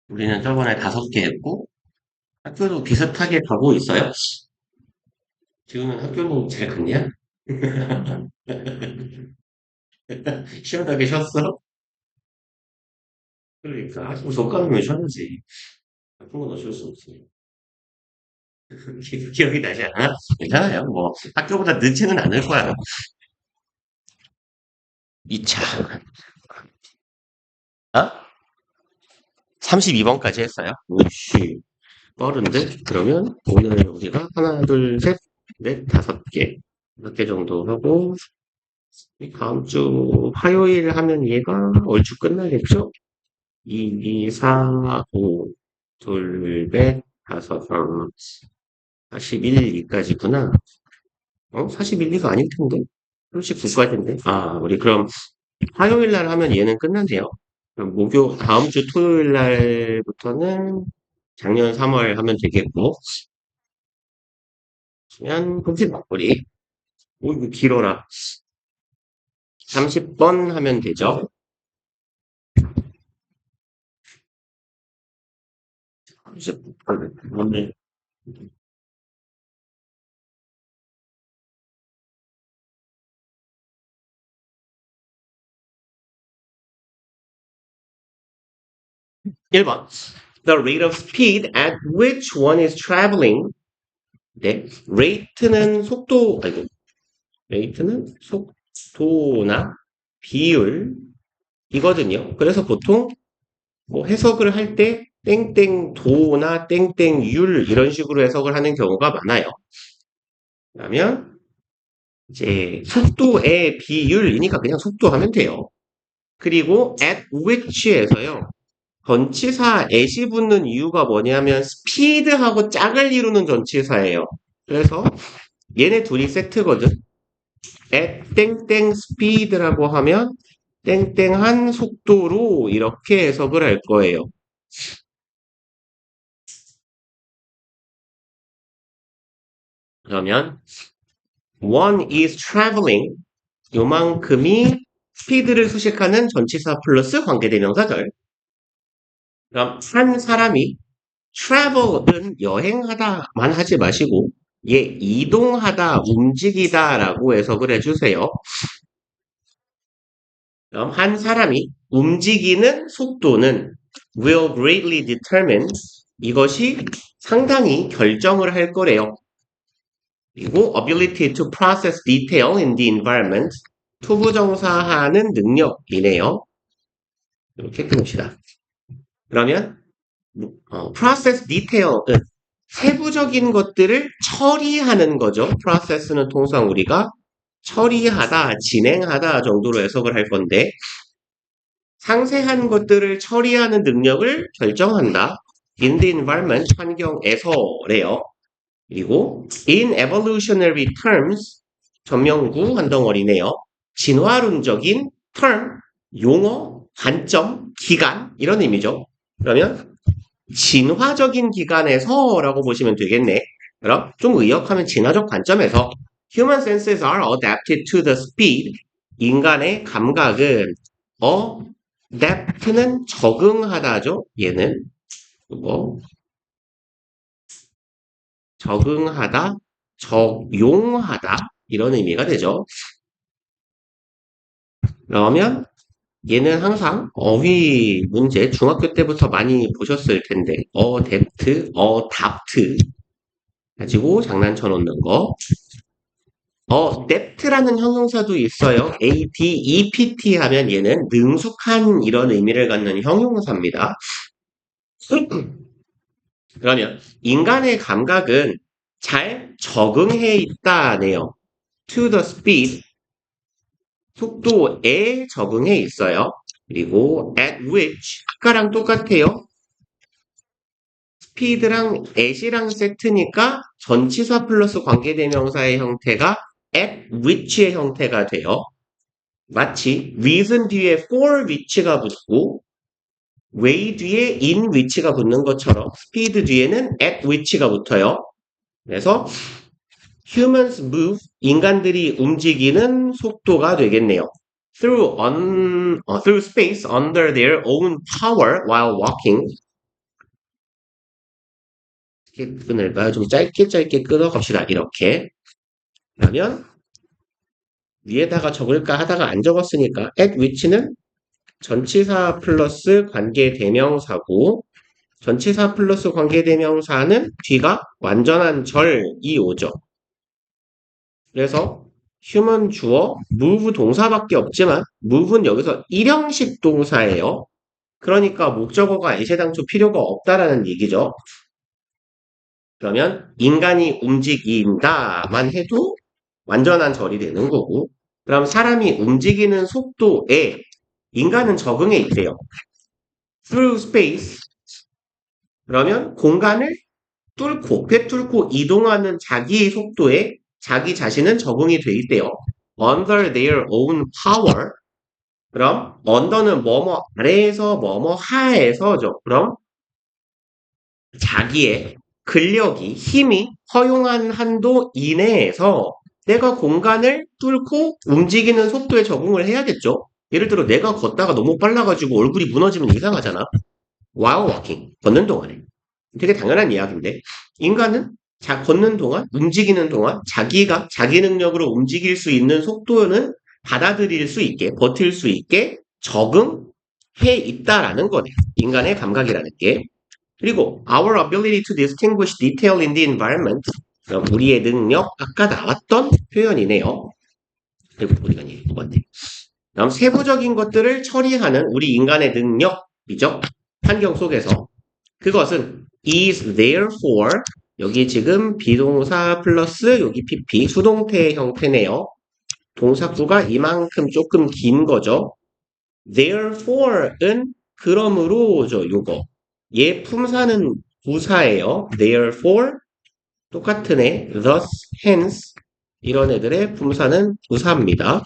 우리는 저번에 5개 했고, 학교도 비슷하게 가고 있어요. 지금은 학교도 잘 갔냐? 시원하게 쉬었어? 그러니까, 못 가면 쉬어야지. 아픈 건 어쩔 수 없지. 기억이 나지 않아? 괜찮아요. 뭐, 학교보다 늦지는 않을 거야. 2차. 어? 32번까지 했어요. 오씨, 빠른데? 그러면 오늘 우리가 하나, 둘, 셋, 넷, 5개. 5개 정도 하고, 다음 주 화요일 하면 얘가 얼추 끝나겠죠? 2, 2, 4, 5, 둘, 넷, 다섯, 41, 2까지구나. 41, 2가 아닐 텐데. 39까지인데. 아, 우리 그럼 화요일 날 하면 얘는 끝난대요. 그럼 다음 주 토요일 날부터는 작년 3월 하면 되겠고. 그냥, 그지 우리. 오, 이거 길어라. 30번 하면 되죠. 30번. 오늘. 일 1번. The rate of speed at which one is traveling. 네. rate는 속도, 아이고, rate는 속도나 비율이거든요. 그래서 보통 뭐 해석을 할 때 땡땡도나 땡땡율 이런 식으로 해석을 하는 경우가 많아요. 그러면 이제 속도의 비율이니까 그냥 속도 하면 돼요. 그리고 at which에서요. 전치사 at이 붙는 이유가 뭐냐면 speed하고 짝을 이루는 전치사예요. 그래서 얘네 둘이 세트거든. at 땡땡 speed라고 하면 땡땡한 속도로 이렇게 해석을 할 거예요. 그러면 one is traveling 요만큼이 스피드를 수식하는 전치사 플러스 관계대명사절. 그럼 한 사람이 travel은 여행하다만 하지 마시고 얘 이동하다, 움직이다라고 해석을 해주세요. 그럼 한 사람이 움직이는 속도는 will greatly determine 이것이 상당히 결정을 할 거래요. 그리고 ability to process detail in the environment 투부정사하는 능력이네요. 이렇게 끊읍시다. 그러면 process detail은 세부적인 것들을 처리하는 거죠. process는 통상 우리가 처리하다, 진행하다 정도로 해석을 할 건데 상세한 것들을 처리하는 능력을 결정한다. in the environment, 환경에서래요. 그리고 in evolutionary terms, 전명구 한 덩어리네요. 진화론적인 term, 용어, 관점, 기간 이런 의미죠. 그러면 진화적인 기관에서라고 보시면 되겠네. 그럼 좀 의역하면 진화적 관점에서 human senses are adapted to the speed. 인간의 감각은 adapt는 적응하다죠. 얘는 그거 적응하다, 적용하다 이런 의미가 되죠. 그러면 얘는 항상 어휘 문제 중학교 때부터 많이 보셨을 텐데 어댑트, 어답트 가지고 장난쳐 놓는 거. depth라는 형용사도 있어요. A-D-E-P-T 하면 얘는 능숙한 이런 의미를 갖는 형용사입니다. 그러면 인간의 감각은 잘 적응해 있다네요. to the speed, 속도에 적응해 있어요. 그리고 at which, 아까랑 똑같아요. speed랑 at이랑 세트니까 전치사 플러스 관계대명사의 형태가 at which의 형태가 돼요. 마치 reason 뒤에 for which가 붙고 way 뒤에 in which가 붙는 것처럼 speed 뒤에는 at which가 붙어요. 그래서 humans move, 인간들이 움직이는 속도가 되겠네요. through space under their own power while walking. 이렇게 끊을까요? 좀 짧게 끊어갑시다. 이렇게. 그러면 위에다가 적을까 하다가 안 적었으니까 at which는 전치사 플러스 관계대명사고 전치사 플러스 관계대명사는 뒤가 완전한 절이 오죠. 그래서 human 주어 move 동사밖에 없지만 move는 여기서 일형식 동사예요. 그러니까 목적어가 애시당초 필요가 없다라는 얘기죠. 그러면 인간이 움직인다만 해도 완전한 절이 되는 거고 그럼 사람이 움직이는 속도에 인간은 적응해 있대요. through space 그러면 공간을 뚫고 이동하는 자기의 속도에 자기 자신은 적응이 돼 있대요. under their own power 그럼 under는 뭐뭐 아래에서 뭐뭐 하에서죠. 그럼 자기의 근력이 힘이 허용한 한도 이내에서 내가 공간을 뚫고 움직이는 속도에 적응을 해야겠죠. 예를 들어 내가 걷다가 너무 빨라가지고 얼굴이 무너지면 이상하잖아. while walking 걷는 동안에 되게 당연한 이야기인데 인간은 걷는 동안 움직이는 동안 자기가 자기 능력으로 움직일 수 있는 속도는 받아들일 수 있게 버틸 수 있게 적응해 있다라는 거네요. 인간의 감각이라는 게. 그리고 our ability to distinguish detail in the environment 그럼 우리의 능력 아까 나왔던 표현이네요. 그리고 우리가 이제 두 번째 다음 세부적인 것들을 처리하는 우리 인간의 능력이죠. 환경 속에서 그것은 is therefore 여기 지금 비동사 플러스 여기 pp 수동태 형태네요. 동사구가 이만큼 조금 긴 거죠. Therefore은 그러므로죠. 요거 얘 품사는 부사예요. Therefore 똑같은 애 thus, hence 이런 애들의 품사는 부사입니다.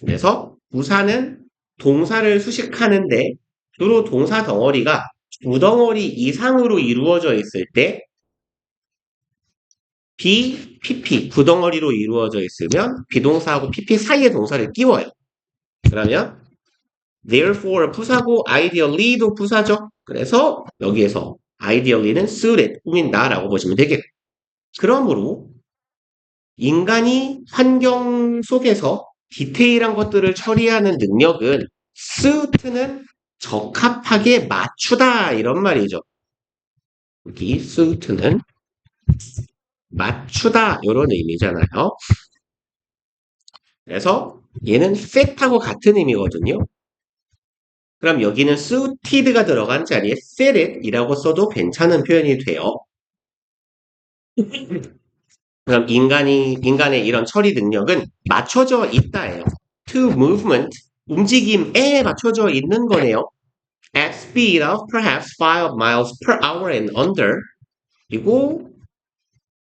그래서 부사는 동사를 수식하는데 주로 동사 덩어리가 두 덩어리 이상으로 이루어져 있을 때 be, pp 구덩어리로 이루어져 있으면 비동사하고 pp 사이에 동사를 끼워요. 그러면 therefore 부사고 ideally도 부사죠. 그래서 여기에서 ideally는 suited, 꾸민다라고 보시면 되겠고 그러므로 인간이 환경 속에서 디테일한 것들을 처리하는 능력은 suit는 적합하게 맞추다 이런 말이죠. 여기 suit는 맞추다 이런 의미잖아요. 그래서 얘는 fit하고 같은 의미거든요. 그럼 여기는 suited가 들어간 자리에 fitted이라고 써도 괜찮은 표현이 돼요. 그럼 인간의 이런 처리 능력은 맞춰져 있다예요. to movement, 움직임에 맞춰져 있는 거네요. at speed of perhaps 5 miles per hour and under. 그리고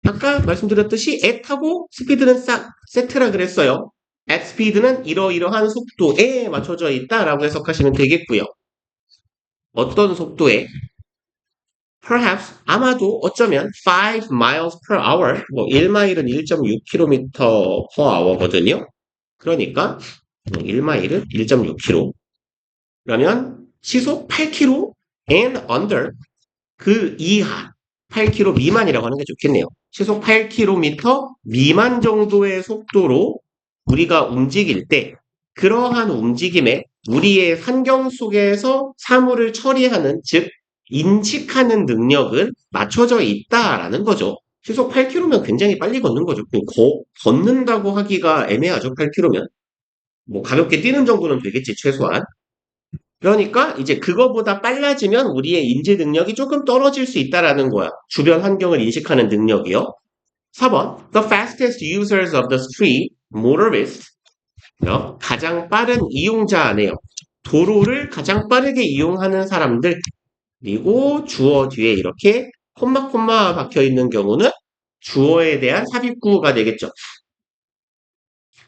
아까 말씀드렸듯이 at하고 speed는 싹 세트라 그랬어요. at speed는 이러이러한 속도에 맞춰져 있다라고 해석하시면 되겠고요. 어떤 속도에? perhaps 아마도 어쩌면 5 miles per hour 뭐 1마일은 1.6km per hour거든요. 그러니까 1마일은 1.6km. 그러면 시속 8km and under 그 이하 8km 미만이라고 하는 게 좋겠네요. 시속 8km 미만 정도의 속도로 우리가 움직일 때 그러한 움직임에 우리의 환경 속에서 사물을 처리하는 즉 인식하는 능력은 맞춰져 있다라는 거죠. 시속 8km면 굉장히 빨리 걷는 거죠. 걷는다고 하기가 애매하죠. 8km면. 뭐 가볍게 뛰는 정도는 되겠지 최소한. 그러니까 이제 그거보다 빨라지면 우리의 인지 능력이 조금 떨어질 수 있다라는 거야. 주변 환경을 인식하는 능력이요. 4번 The fastest users of the street, motorists 가장 빠른 이용자네요. 도로를 가장 빠르게 이용하는 사람들 그리고 주어 뒤에 이렇게 콤마 박혀 있는 경우는 주어에 대한 삽입구가 되겠죠.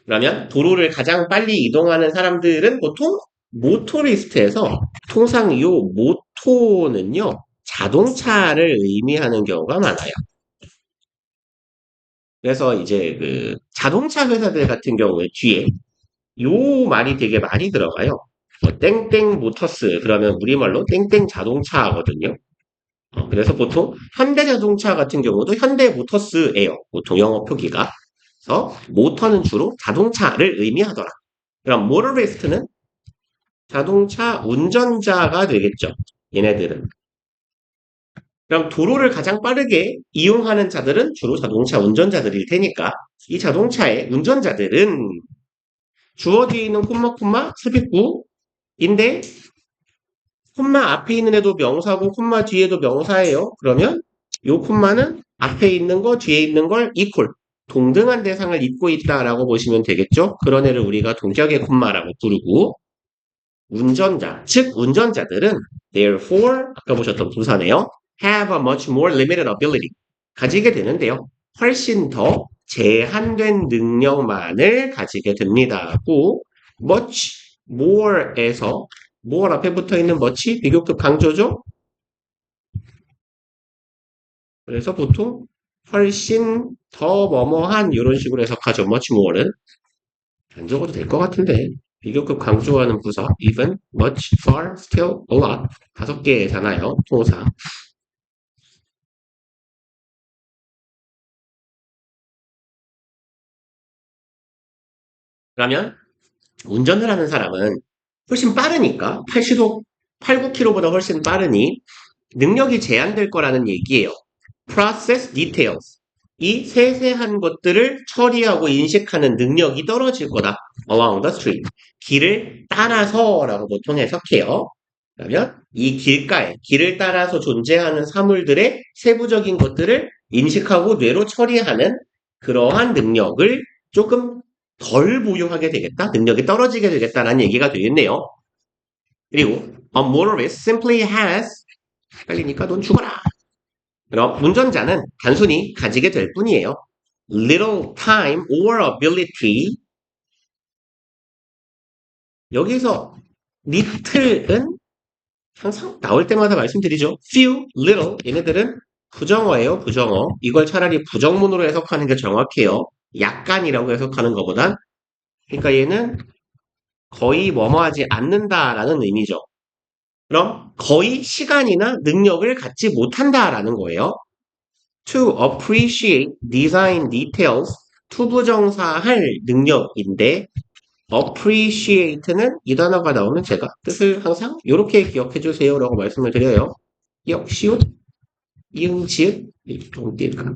그러면 도로를 가장 빨리 이동하는 사람들은 보통 모토리스트에서 통상 이 모토는요 자동차를 의미하는 경우가 많아요. 그래서 이제 그 자동차 회사들 같은 경우에 뒤에 요 말이 되게 많이 들어가요. 뭐 땡땡 모터스 그러면 우리말로 땡땡 자동차거든요. 그래서 보통 현대자동차 같은 경우도 현대모터스예요. 보통 영어 표기가. 그래서 모터는 주로 자동차를 의미하더라. 그럼 모터리스트는 자동차 운전자가 되겠죠. 얘네들은. 그럼 도로를 가장 빠르게 이용하는 자들은 주로 자동차 운전자들일 테니까 이 자동차의 운전자들은 주어 뒤에 있는 콤마 삽입구인데 콤마 앞에 있는 애도 명사고 콤마 뒤에도 명사예요. 그러면 요 콤마는 앞에 있는 거 뒤에 있는 걸 equal 동등한 대상을 잇고 있다라고 보시면 되겠죠. 그런 애를 우리가 동격의 콤마라고 부르고 운전자, 즉 운전자들은 therefore 아까 보셨던 부사네요. have a much more limited ability 가지게 되는데요. 훨씬 더 제한된 능력만을 가지게 됩니다. 고 much more에서 more 앞에 붙어 있는 much 비교급 강조죠. 그래서 보통 훨씬 더 뭐뭐한 이런 식으로 해석하죠. much more는 안 적어도 될 것 같은데 비교급 강조하는 부사 even, much, far, still, a lot 5개잖아요. 동사. 그러면 운전을 하는 사람은 훨씬 빠르니까 80도 8, 9km보다 훨씬 빠르니 능력이 제한될 거라는 얘기예요. process details. 이 세세한 것들을 처리하고 인식하는 능력이 떨어질 거다. along the street. 길을 따라서라고 보통 해석해요. 그러면 이 길가에 길을 따라서 존재하는 사물들의 세부적인 것들을 인식하고 뇌로 처리하는 그러한 능력을 조금 덜 보유하게 되겠다. 능력이 떨어지게 되겠다라는 얘기가 되겠네요. 그리고 a motorist simply has 헷갈리니까 넌 죽어라. 그럼 운전자는 단순히 가지게 될 뿐이에요. little time or ability 여기서 little은 항상 나올 때마다 말씀드리죠. few, little 얘네들은 부정어예요. 부정어. 이걸 차라리 부정문으로 해석하는 게 정확해요. 약간이라고 해석하는 것보단. 그러니까 얘는 거의 뭐뭐하지 않는다라는 의미죠. 그럼 거의 시간이나 능력을 갖지 못한다라는 거예요. to appreciate design details 투부정사 할 능력인데 appreciate는 이 단어가 나오면 제가 뜻을 항상 이렇게 기억해 주세요라고 말씀을 드려요. 기억, 시옷, 이응, 지읒, 동띠일까?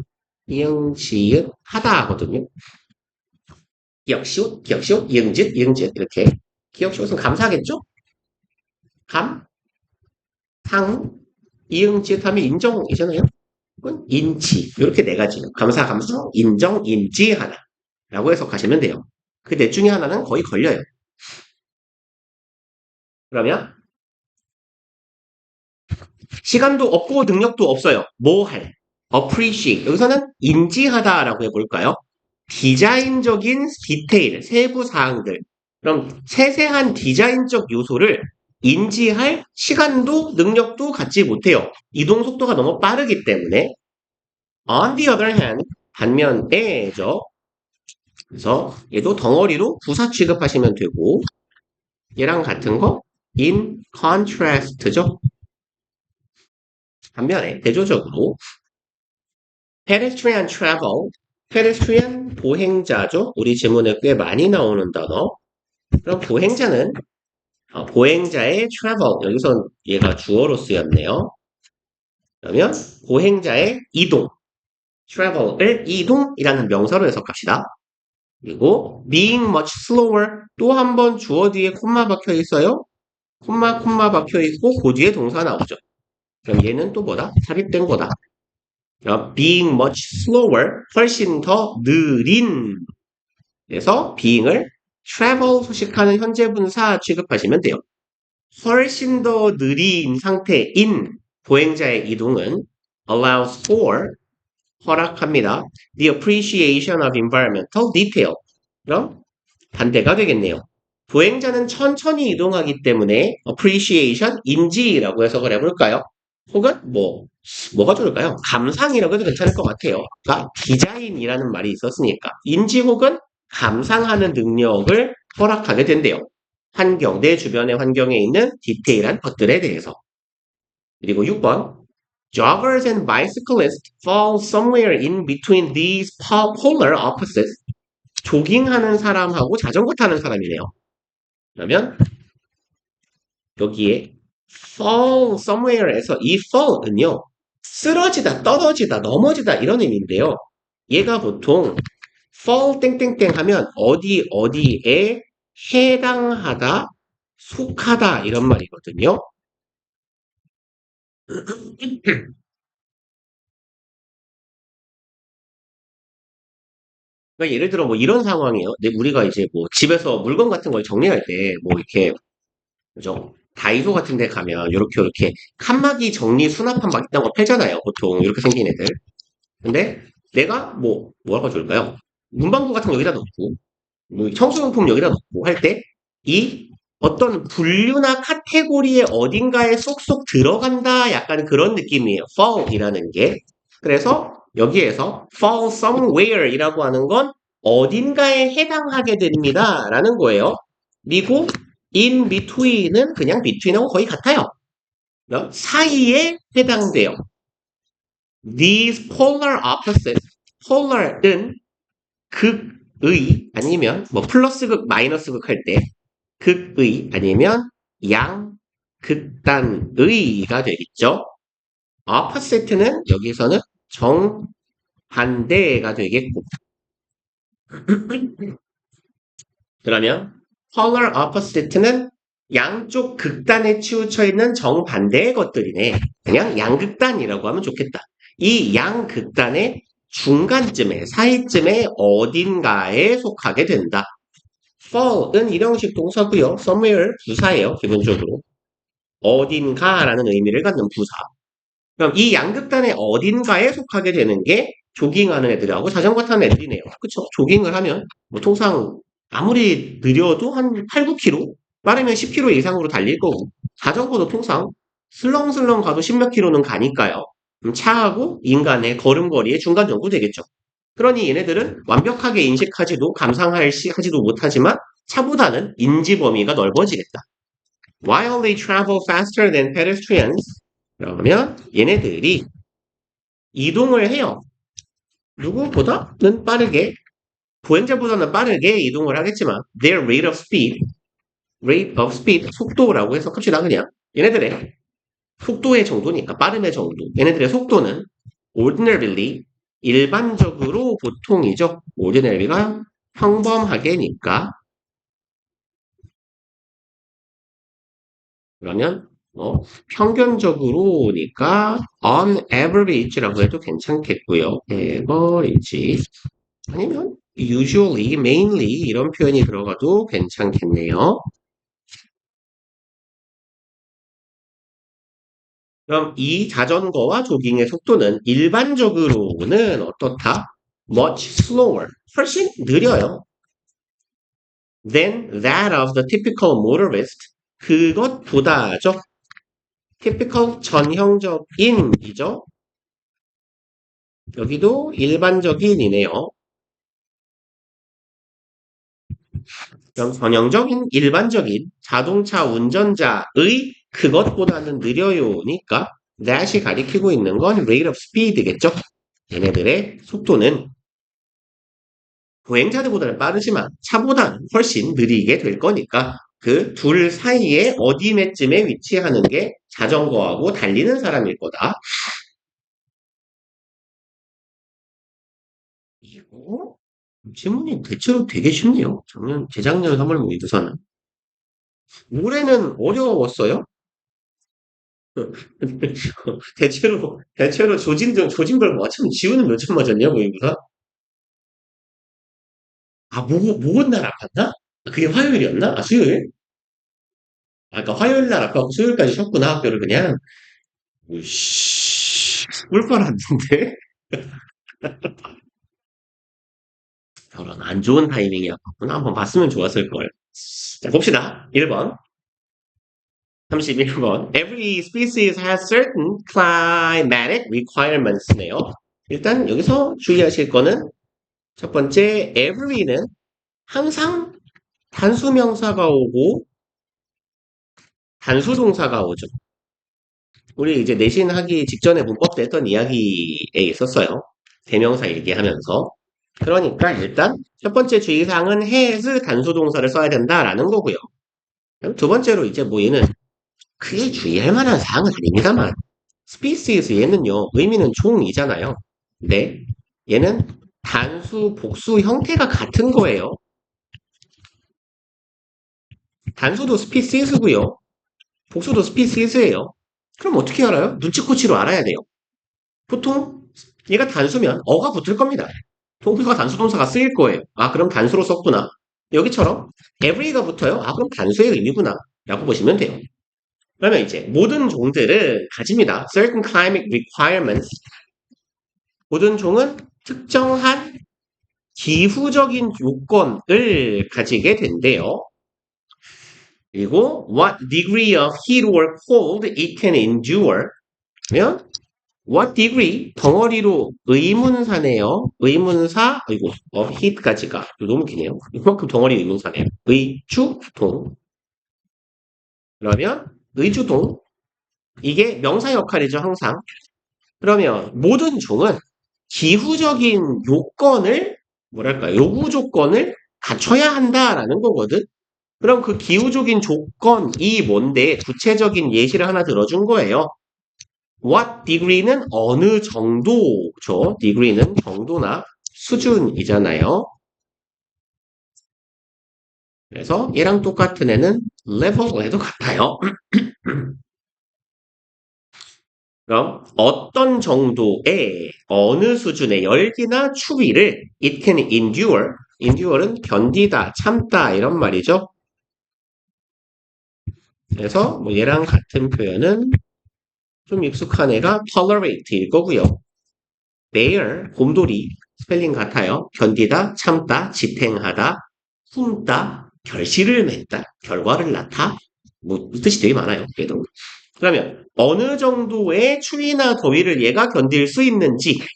이응, 지읒, 하다 하거든요. 기억, 시옷, 이응, 지읒 이렇게. 기억, 시옷은 감사하겠죠? 감, 상, 이응, 지읒 하면 인정이잖아요. 그건 인치. 이렇게 네 가지요. 감사, 감성, 인정, 인지, 하나. 라고 해석하시면 돼요. 그 넷 중에 하나는 거의 걸려요. 그러면 시간도 없고 능력도 없어요. 뭐 할? appreciate. 여기서는 인지하다라고 해볼까요? 디자인적인 디테일, 세부 사항들. 그럼 세세한 디자인적 요소를 인지할 시간도 능력도 갖지 못해요. 이동 속도가 너무 빠르기 때문에. On the other hand, 반면에죠. 그래서 얘도 덩어리로 부사 취급하시면 되고 얘랑 같은 거 in contrast죠. 반면에 대조적으로 pedestrian travel, pedestrian 보행자죠. 우리 지문에 꽤 많이 나오는 단어. 그럼 보행자는 보행자의 travel 여기서 얘가 주어로 쓰였네요. 그러면 보행자의 이동, travel을 이동이라는 명사로 해석합시다. 그리고 being much slower 또 한 번 주어 뒤에 콤마 박혀 있어요. 콤마 박혀 있고 그 뒤에 동사 나오죠. 그럼 얘는 또 뭐다? 삽입된 거다. being much slower 훨씬 더 느린 그래서 being을 travel 소식하는 현재 분사 취급하시면 돼요. 훨씬 더 느린 상태인 보행자의 이동은 allows for 허락합니다. The appreciation of environmental detail. 그럼 반대가 되겠네요. 보행자는 천천히 이동하기 때문에 appreciation, 인지라고 해석을 해볼까요? 혹은 뭐가 좋을까요? 감상이라고 해도 괜찮을 것 같아요. 그러니까 디자인이라는 말이 있었으니까 인지 혹은 감상하는 능력을 허락하게 된대요. 내 주변의 환경에 있는 디테일한 것들에 대해서. 그리고 6번. Joggers and bicyclists fall somewhere in between these polar opposites. 조깅하는 사람하고 자전거 타는 사람이네요. 그러면 여기에 fall somewhere에서 이 fall은요. 쓰러지다, 떨어지다, 넘어지다 이런 의미인데요. 얘가 보통 fall 땡땡땡 하면 어디에 해당하다, 속하다 이런 말이거든요. 그러니까 예를 들어 뭐 이런 상황이에요. 우리가 이제 뭐 집에서 물건 같은 걸 정리할 때 뭐 이렇게 그죠? 다이소 같은 데 가면 이렇게 칸막이 정리 수납함 막 있다는 거 팔잖아요. 보통 이렇게 생긴 애들. 근데 내가 뭐라고 좋을까요? 문방구 같은 거 여기다 놓고 뭐 청소용품 여기다 놓고 할 때 이 어떤 분류나 카테고리의 어딘가에 쏙쏙 들어간다 약간 그런 느낌이에요. fall이라는 게. 그래서 여기에서 fall somewhere이라고 하는 건 어딘가에 해당하게 됩니다. 라는 거예요. 그리고 in between은 그냥 between하고 거의 같아요. 사이에 해당돼요. These polar opposites, polar은 극의 아니면 뭐 플러스극, 마이너스극 할 때 극의 아니면 양극단의가 되겠죠. opposite는 여기서는 정반대가 되겠고 그러면 polar opposite는 양쪽 극단에 치우쳐 있는 정반대의 것들이네. 그냥 양극단이라고 하면 좋겠다. 이 양극단의 중간쯤에, 사이쯤에 어딘가에 속하게 된다. fall은 일형식 동사고요. somewhere 부사예요. 기본적으로. 어딘가라는 의미를 갖는 부사. 그럼 이 양극단의 어딘가에 속하게 되는 게 조깅하는 애들하고 자전거 타는 애들이네요. 그쵸? 조깅을 하면 뭐 통상 아무리 느려도 한 8, 9km, 빠르면 10km 이상으로 달릴 거고 자전거도 통상 슬렁슬렁 가도 10몇 킬로는 가니까요. 차하고 인간의 걸음걸이의 중간 정도 되겠죠. 그러니 얘네들은 완벽하게 인식하지도 감상하지도 못하지만 차보다는 인지 범위가 넓어지겠다. While they travel faster than pedestrians, 그러면 얘네들이 이동을 해요. 누구보다는 빠르게, 보행자보다는 빠르게 이동을 하겠지만, their rate of speed, 속도라고 해석합시다, 그냥. 얘네들의 속도의 정도니까, 빠름의 정도. 얘네들의 속도는 ordinarily, 일반적으로 보통이죠. ordinary가 평범하게니까. 그러면 평균적으로니까 on average라고 해도 괜찮겠고요. average 아니면 usually, mainly 이런 표현이 들어가도 괜찮겠네요. 그럼 이 자전거와 조깅의 속도는 일반적으로는 어떻다? much slower, 훨씬 느려요. than that of the typical motorist, 그것보다죠. typical 전형적인이죠. 여기도 일반적인이네요. 그럼 전형적인, 일반적인 자동차 운전자의 그것보다는 느려요니까 that이 가리키고 있는 건 rate of speed겠죠. 얘네들의 속도는 보행자들보다는 빠르지만 차보다는 훨씬 느리게 될 거니까 그 둘 사이에 어디쯤에 위치하는 게 자전거하고 달리는 사람일 거다. 이거 질문이 대체로 되게 쉽네요. 재작년 3월 모의고사는. 올해는 어려웠어요? 대체로 조진별 맞추면 지우는 몇 점 맞았냐, 모의고사? 아, 모은 날 아팠나? 그게 화요일이었나? 아, 수요일? 아, 그러니까 화요일 날 아파갖고 수요일까지 쉬었구나, 학교를 그냥. 씨, 꿀빨았는데? 저런 안 좋은 타이밍이 아팠구나. 한번 봤으면 좋았을걸. 자, 봅시다. 1번. 31번. Every species has certain climatic requirements네요. 일단 여기서 주의하실 거는 첫 번째 every는 항상 단수명사가 오고 단수동사가 오죠. 우리 이제 내신 하기 직전에 문법 때 했던 이야기에 있었어요. 대명사 얘기하면서. 그러니까 일단 첫 번째 주의사항은 has 단수동사를 써야 된다라는 거고요. 두 번째로 이제 뭐 얘는 크게 주의할 만한 사항은 아닙니다만 species 얘는요 의미는 종이잖아요. 근데 얘는 단수, 복수 형태가 같은 거예요. 단수도 species고요. 복수도 species예요. 그럼 어떻게 알아요? 눈치코치로 알아야 돼요. 보통 얘가 단수면 어가 붙을 겁니다. 동사가 단수 동사가 쓰일 거예요. 아 그럼 단수로 썼구나. 여기처럼 every가 붙어요. 아 그럼 단수의 의미구나. 라고 보시면 돼요. 그러면 이제 모든 종들은 가집니다. certain climate requirements. 모든 종은 특정한 기후적인 요건을 가지게 된대요. 그리고 what degree of heat or cold it can endure. 그러면 what degree 덩어리로 의문사네요. 의문사 아이고 heat까지가 너무 기네요. 이만큼 덩어리 의문사네요. 의주동. 그러면 의주동 이게 명사 역할이죠 항상. 그러면 모든 종은 기후적인 요건을 뭐랄까 요구 조건을 갖춰야 한다라는 거거든. 그럼 그 기후적인 조건이 뭔데 구체적인 예시를 하나 들어준 거예요. What degree는 어느 정도죠. degree는 정도나 수준이잖아요. 그래서 얘랑 똑같은 애는 level에도 같아요. 그럼 어떤 정도의 어느 수준의 열기나 추위를 it can endure. endure는 견디다, 참다 이런 말이죠. 그래서 뭐 얘랑 같은 표현은 좀 익숙한 애가 tolerate일 거고요. bear, 곰돌이 스펠링 같아요. 견디다, 참다, 지탱하다, 품다, 결실을 맺다, 결과를 낳다. 뭐 뜻이 되게 많아요. 그래도. 그러면 어느 정도의 추위나 더위를 얘가 견딜 수 있는지가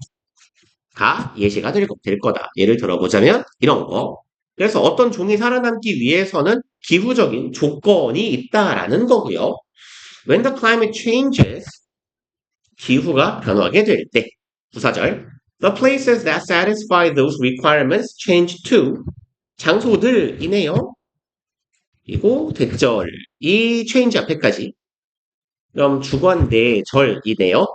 예시가 될 거다. 예를 들어보자면 이런 거. 그래서 어떤 종이 살아남기 위해서는 기후적인 조건이 있다라는 거고요. When the climate changes, 기후가 변하게 될 때, 부사절, the places that satisfy those requirements change too. 장소들이네요. 그리고 대절이 change 앞에까지. 그럼 주관 대절이네요.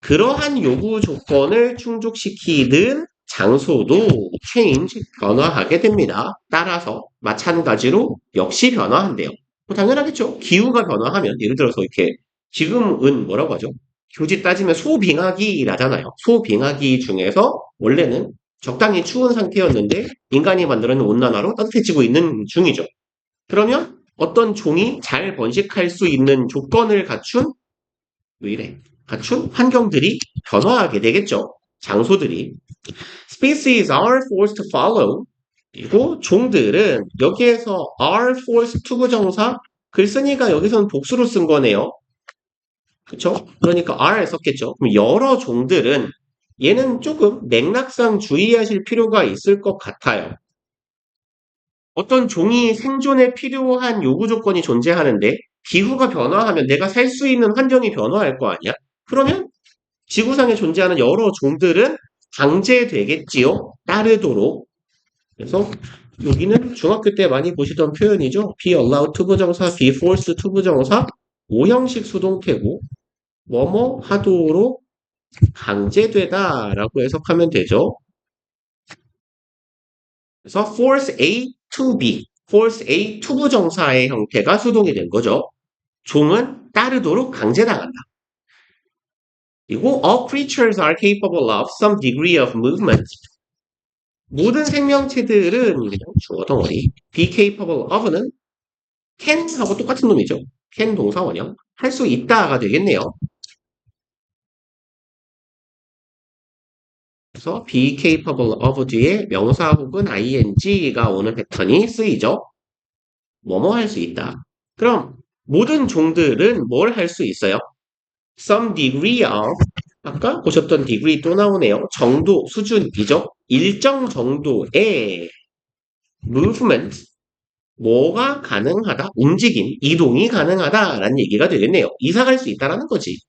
그러한 요구 조건을 충족시키는 장소도 change, 변화하게 됩니다. 따라서 마찬가지로 역시 변화한대요. 뭐 당연하겠죠. 기후가 변화하면 예를 들어서 이렇게 지금은 뭐라고 하죠? 교지 따지면 소빙하기라잖아요. 소빙하기 중에서 원래는 적당히 추운 상태였는데 인간이 만들어낸 온난화로 따뜻해지고 있는 중이죠. 그러면 어떤 종이 잘 번식할 수 있는 조건을 갖춘 왜 이래? 갖춘 환경들이 변화하게 되겠죠. 장소들이. Species are forced to follow. 그리고 종들은 여기에서 are forced to 부정사 글쓴이가 여기서는 복수로 쓴 거네요. 그쵸? 그러니까 are 썼겠죠. 그럼 여러 종들은 얘는 조금 맥락상 주의하실 필요가 있을 것 같아요. 어떤 종이 생존에 필요한 요구 조건이 존재하는데 기후가 변화하면 내가 살 수 있는 환경이 변화할 거 아니야? 그러면 지구상에 존재하는 여러 종들은 강제되겠지요. 따르도록. 그래서 여기는 중학교 때 많이 보시던 표현이죠. be allowed to 부정사, be forced to 부정사, 오형식 수동태고 뭐뭐 하도록 강제되다라고 해석하면 되죠. 그래서 force A to B, force A to 부정사의 형태가 수동이 된 거죠. 종은 따르도록 강제당한다. 그리고 all creatures are capable of some degree of movement. 모든 생명체들은 그냥 주어 덩어리 be capable of는 can하고 똑같은 놈이죠. can 동사 원형 할 수 있다가 되겠네요. 그래서 be capable of 뒤에 명사 혹은 ing가 오는 패턴이 쓰이죠. 뭐뭐 할 수 있다. 그럼 모든 종들은 뭘 할 수 있어요? some degree of 아까 보셨던 degree 또 나오네요. 정도, 수준이죠. 일정 정도의 movement, 뭐가 가능하다? 움직임, 이동이 가능하다라는 얘기가 되겠네요. 이사 갈 수 있다라는 거지.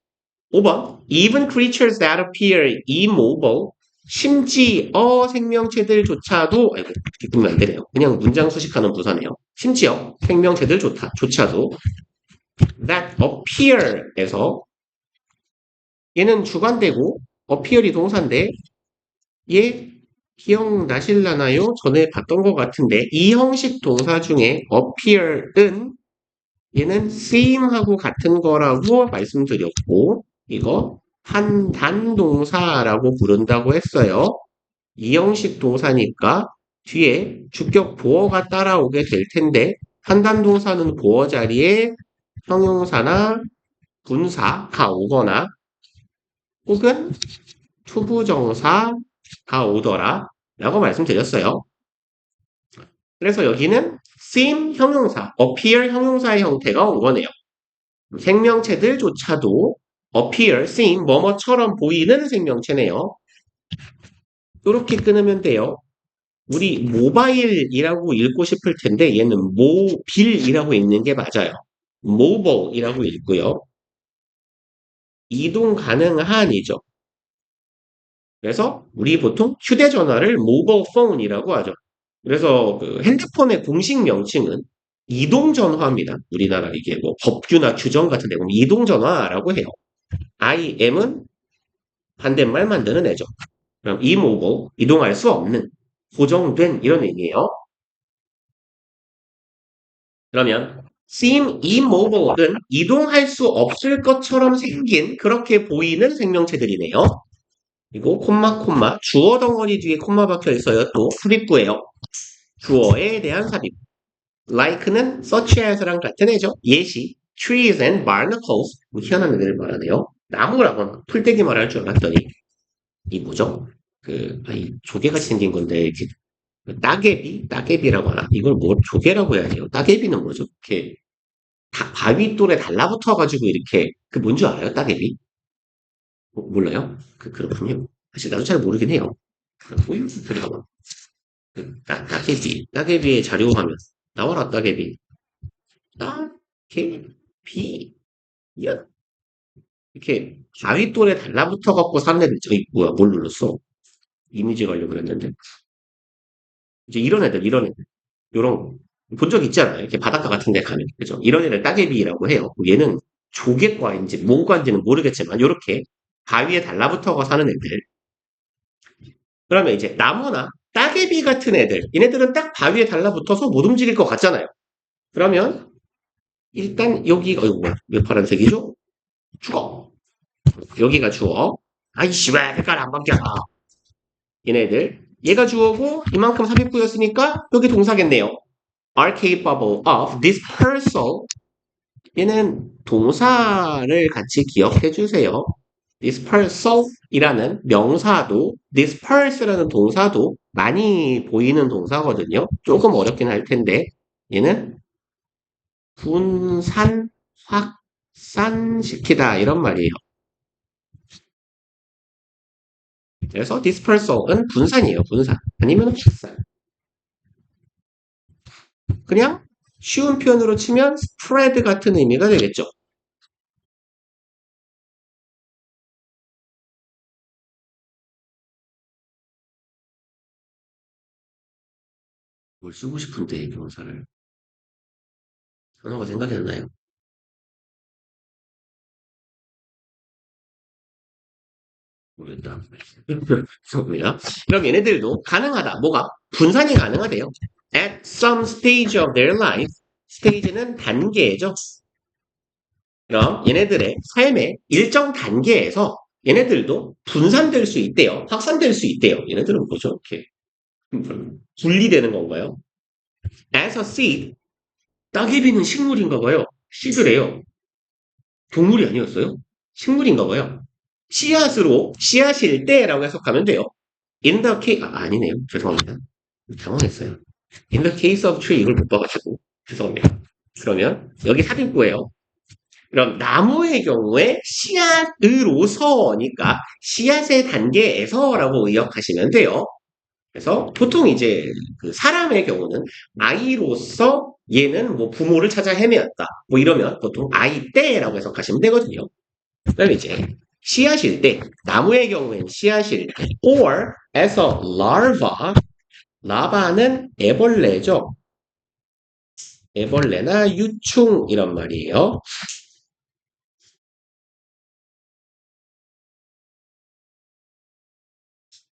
5번. Even creatures that appear immobile, 심지어 생명체들조차도, 아이고, 이렇게 보면 안 되네요. 그냥 문장 수식하는 부사네요. 심지어 생명체들조차도 that appear에서 얘는 주관되고 appear이 동사인데 얘 기억나실라나요? 전에 봤던 것 같은데 이 형식 동사 중에 appear은 얘는 seem하고 같은 거라고 말씀드렸고 이거 한단동사라고 부른다고 했어요. 이 형식 동사니까 뒤에 주격 보어가 따라오게 될 텐데 한단동사는 보어 자리에 형용사나 분사가 오거나 혹은 투부정사가 오더라 라고 말씀드렸어요. 그래서 여기는 seem 형용사, appear 형용사의 형태가 온 거네요. 생명체들조차도 appear, seem, 뭐뭐처럼 보이는 생명체네요. 이렇게 끊으면 돼요. 우리 모바일이라고 읽고 싶을 텐데 얘는 모빌이라고 읽는 게 맞아요. mobile이라고 읽고요. 이동 가능한이죠. 그래서 우리 보통 휴대전화를 mobile phone이라고 하죠. 그래서 그 핸드폰의 공식 명칭은 이동전화입니다. 우리나라 이게 뭐 법규나 규정 같은 데 보면 이동전화라고 해요. IM은 반대말 만드는 애죠. 그럼 immobile, 이동할 수 없는, 고정된 이런 의미예요. 그러면 seem immobile은 이동할 수 없을 것처럼 생긴 그렇게 보이는 생명체들이네요. 그리고 콤마 주어 덩어리 뒤에 콤마 박혀 있어요. 또 삽입구예요. 주어에 대한 삽입. like는 such as랑 같은 애죠. 예시 trees and barnacles 뭐 희한한 애들을 말하네요. 나무라거나 풀떼기 말할 줄 알았더니 이 뭐죠? 이 조개같이 생긴 건데 이렇게 따개비라고 하나? 이걸 뭐 조개라고 해야 돼요? 따개비는 뭐죠? 이렇게 바위 돌에 달라붙어가지고 이렇게 그 뭔 줄 알아요? 따개비? 몰라요? 그렇군요. 사실 나도 잘 모르긴 해요. 우유 들어가봐. 따개비의 자료 화면 나와라 따개비. 따개비 야 이렇게 바위 돌에 달라붙어갖고 사는 애들 저기 뭐야 뭘 눌렀어? 이미지 가려고 그랬는데 이제 이런 애들 요런 본 적 있지 않아요? 이렇게 바닷가 같은 데 가면 그죠? 이런 애를 따개비라고 해요. 얘는 조개과인지 뭔과인지는 모르겠지만 요렇게 바위에 달라붙어가 사는 애들. 그러면 이제 나무나 따개비 같은 애들 얘네들은 딱 바위에 달라붙어서 못 움직일 것 같잖아요. 그러면 일단 여기가 왜 파란색이죠? 죽어. 여기가 주어. 아이씨 왜 색깔 안 바뀌어? 얘네들. 얘가 주어고 이만큼 삽입구였으니까 여기 동사겠네요. are capable of dispersal. 얘는 동사를 같이 기억해 주세요. dispersal이라는 명사도 disperse라는 동사도 많이 보이는 동사거든요. 조금 어렵긴 할 텐데 얘는 분산, 확산시키다 이런 말이에요. 그래서 dispersal은 분산이에요. 분산. 아니면 확산. 그냥 쉬운 표현으로 치면 spread 같은 의미가 되겠죠. 뭘 쓰고 싶은데 이 명사를. 단어가 생각이 안 나요. 모르겠다. 죄송합니다. 그럼 얘네들도 가능하다. 뭐가? 분산이 가능하대요. At some stage of their life. stage는 단계죠. 그럼 얘네들의 삶의 일정 단계에서 얘네들도 분산될 수 있대요. 확산될 수 있대요. 얘네들은 뭐죠? 이렇게 분리되는 건가요? As a seed. 따개비는 식물인가 봐요. 씨드래요. 동물이 아니었어요? 식물인가 봐요. 씨앗일 때라고 해석하면 돼요. In the case, 아니네요. 죄송합니다. 당황했어요. In the case of tree, 이걸 못 봐가지고. 죄송합니다. 그러면, 여기 삽입구예요. 그럼, 나무의 경우에 씨앗으로서니까, 씨앗의 단계에서라고 의역하시면 돼요. 그래서 보통 이제 그 사람의 경우는 아이로서 얘는 뭐 부모를 찾아 헤매었다. 뭐 이러면 보통 아이 때라고 해석하시면 되거든요. 그다음에 이제 씨앗일 때, 나무의 경우에는 씨앗일 때, or as a larva, 라바는 애벌레죠. 애벌레나 유충 이런 말이에요.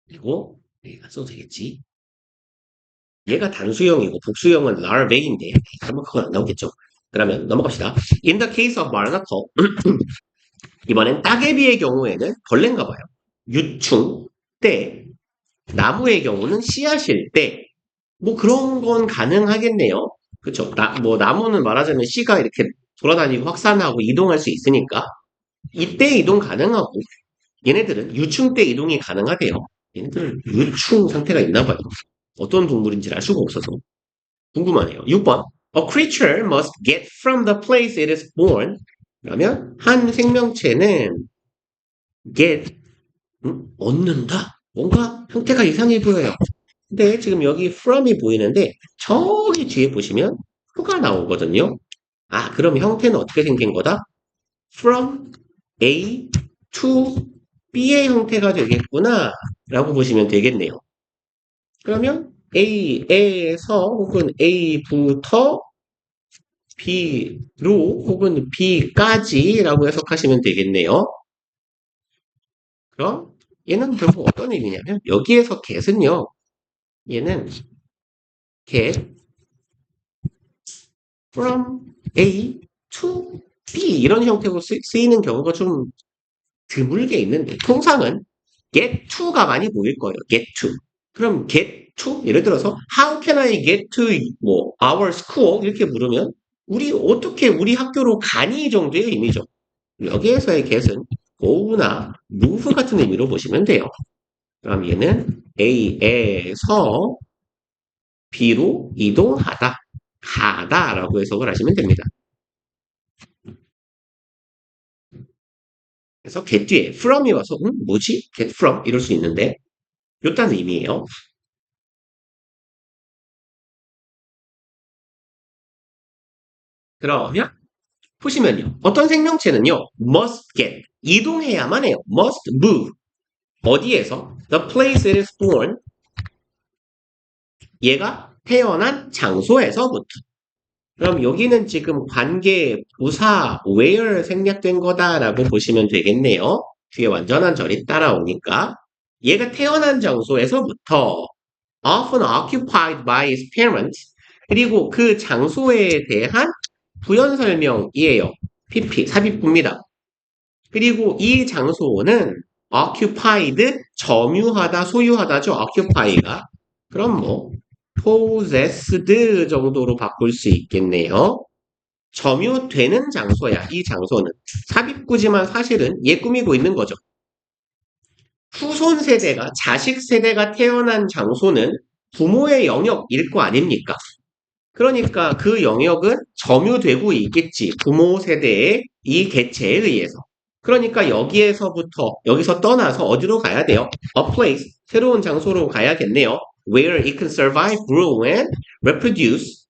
그리고 얘가 써도 되겠지. 얘가 단수형이고 복수형은 larva인데 그러면 그건 안 나오겠죠. 그러면 넘어갑시다. In the case of barnacle, 이번엔 따개비의 경우에는 벌레인가 봐요. 유충 때, 나무의 경우는 씨앗일 때, 뭐 그런 건 가능하겠네요. 그쵸? 뭐 나무는 말하자면 씨가 이렇게 돌아다니고 확산하고 이동할 수 있으니까 이때 이동 가능하고 얘네들은 유충 때 이동이 가능하대요. 얘네들은 유충 상태가 있나 봐요. 어떤 동물인지 알 수가 없어서 궁금하네요. 6번. A creature must get from the place it is born. 그러면 한 생명체는 get 얻는다. 뭔가 형태가 이상해 보여요. 근데 지금 여기 from이 보이는데 저기 뒤에 보시면 to가 나오거든요. 아, 그럼 형태는 어떻게 생긴 거다? from A to B의 형태가 되겠구나 라고 보시면 되겠네요. 그러면 A에서 혹은 A부터 B로 혹은 B까지라고 해석하시면 되겠네요. 그럼 얘는 결국 어떤 의미냐면 여기에서 get은요. 얘는 get from A to B 이런 형태로 쓰이는 경우가 좀 드물게 있는데 통상은 get to가 많이 보일 거예요. get to. 그럼 get to 예를 들어서 how can I get to 뭐 our school 이렇게 물으면 우리 어떻게 우리 학교로 가니 정도의 의미죠. 여기에서의 get은 go나 move 같은 의미로 보시면 돼요. 그럼 얘는 A에서 B로 이동하다, 가다라고 해석을 하시면 됩니다. 그래서 get 뒤에 from이 와서 뭐지? get from 이럴 수 있는데 요딴 의미예요. 그러면 보시면요. 어떤 생명체는요. must get 이동해야만 해요. must move 어디에서? the place it is born 얘가 태어난 장소에서부터 그럼 여기는 지금 관계 부사 where 생략된 거다라고 보시면 되겠네요. 뒤에 완전한 절이 따라오니까 얘가 태어난 장소에서부터 often occupied by his parents 그리고 그 장소에 대한 부연 설명이에요. PP 삽입부입니다. 그리고 이 장소는 occupied 점유하다 소유하다죠. occupy가 그럼 뭐 possessed 정도로 바꿀 수 있겠네요. 점유되는 장소야. 이 장소는 삽입구지만 사실은 얘 꾸미고 있는 거죠. 후손 세대가 자식 세대가 태어난 장소는 부모의 영역일 거 아닙니까? 그러니까 그 영역은 점유되고 있겠지. 부모 세대의 이 개체에 의해서. 그러니까 여기서 떠나서 어디로 가야 돼요? A place, 새로운 장소로 가야겠네요. Where it can survive, grow, and reproduce.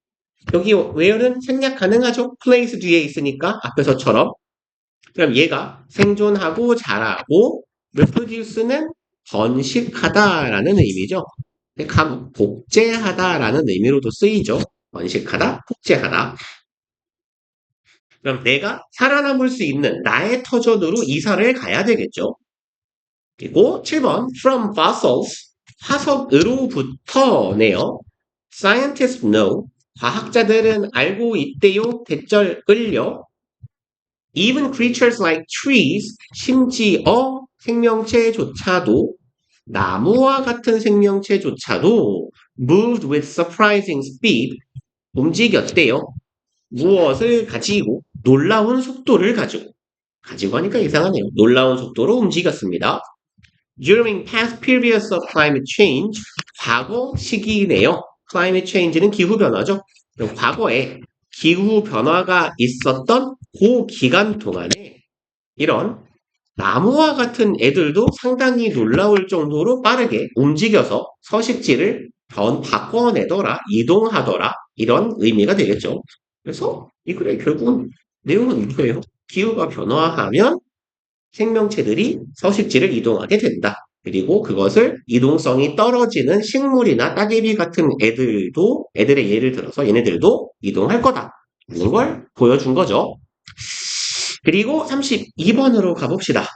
여기 where는 생략 가능하죠? place 뒤에 있으니까 앞에서처럼. 그럼 얘가 생존하고 자라고 reproduce는 번식하다라는 의미죠. 복제하다라는 의미로도 쓰이죠. 번식하다, 복제하다. 그럼 내가 살아남을 수 있는 나의 터전으로 이사를 가야 되겠죠. 그리고 7번 from fossils 화석으로부터네요. Scientists know 과학자들은 알고 있대요. 대절을요. Even creatures like trees 심지어 생명체조차도 나무와 같은 생명체조차도 moved with surprising speed 움직였대요. 무엇을 가지고 놀라운 속도를 가지고 하니까 이상하네요. 놀라운 속도로 움직였습니다. During past periods of climate change 과거 시기네요. climate change는 기후변화죠. 과거에 기후변화가 있었던 그 기간 동안에 이런 나무와 같은 애들도 상당히 놀라울 정도로 빠르게 움직여서 서식지를 바꿔내더라, 이동하더라, 이런 의미가 되겠죠. 그래서 이 글의 결국은 내용은 이거예요. 기후가 변화하면 생명체들이 서식지를 이동하게 된다. 그리고 그것을 이동성이 떨어지는 식물이나 따개비 같은 애들의 예를 들어서 얘네들도 이동할 거다. 라는 걸 보여준 거죠. 그리고 32번으로 가봅시다.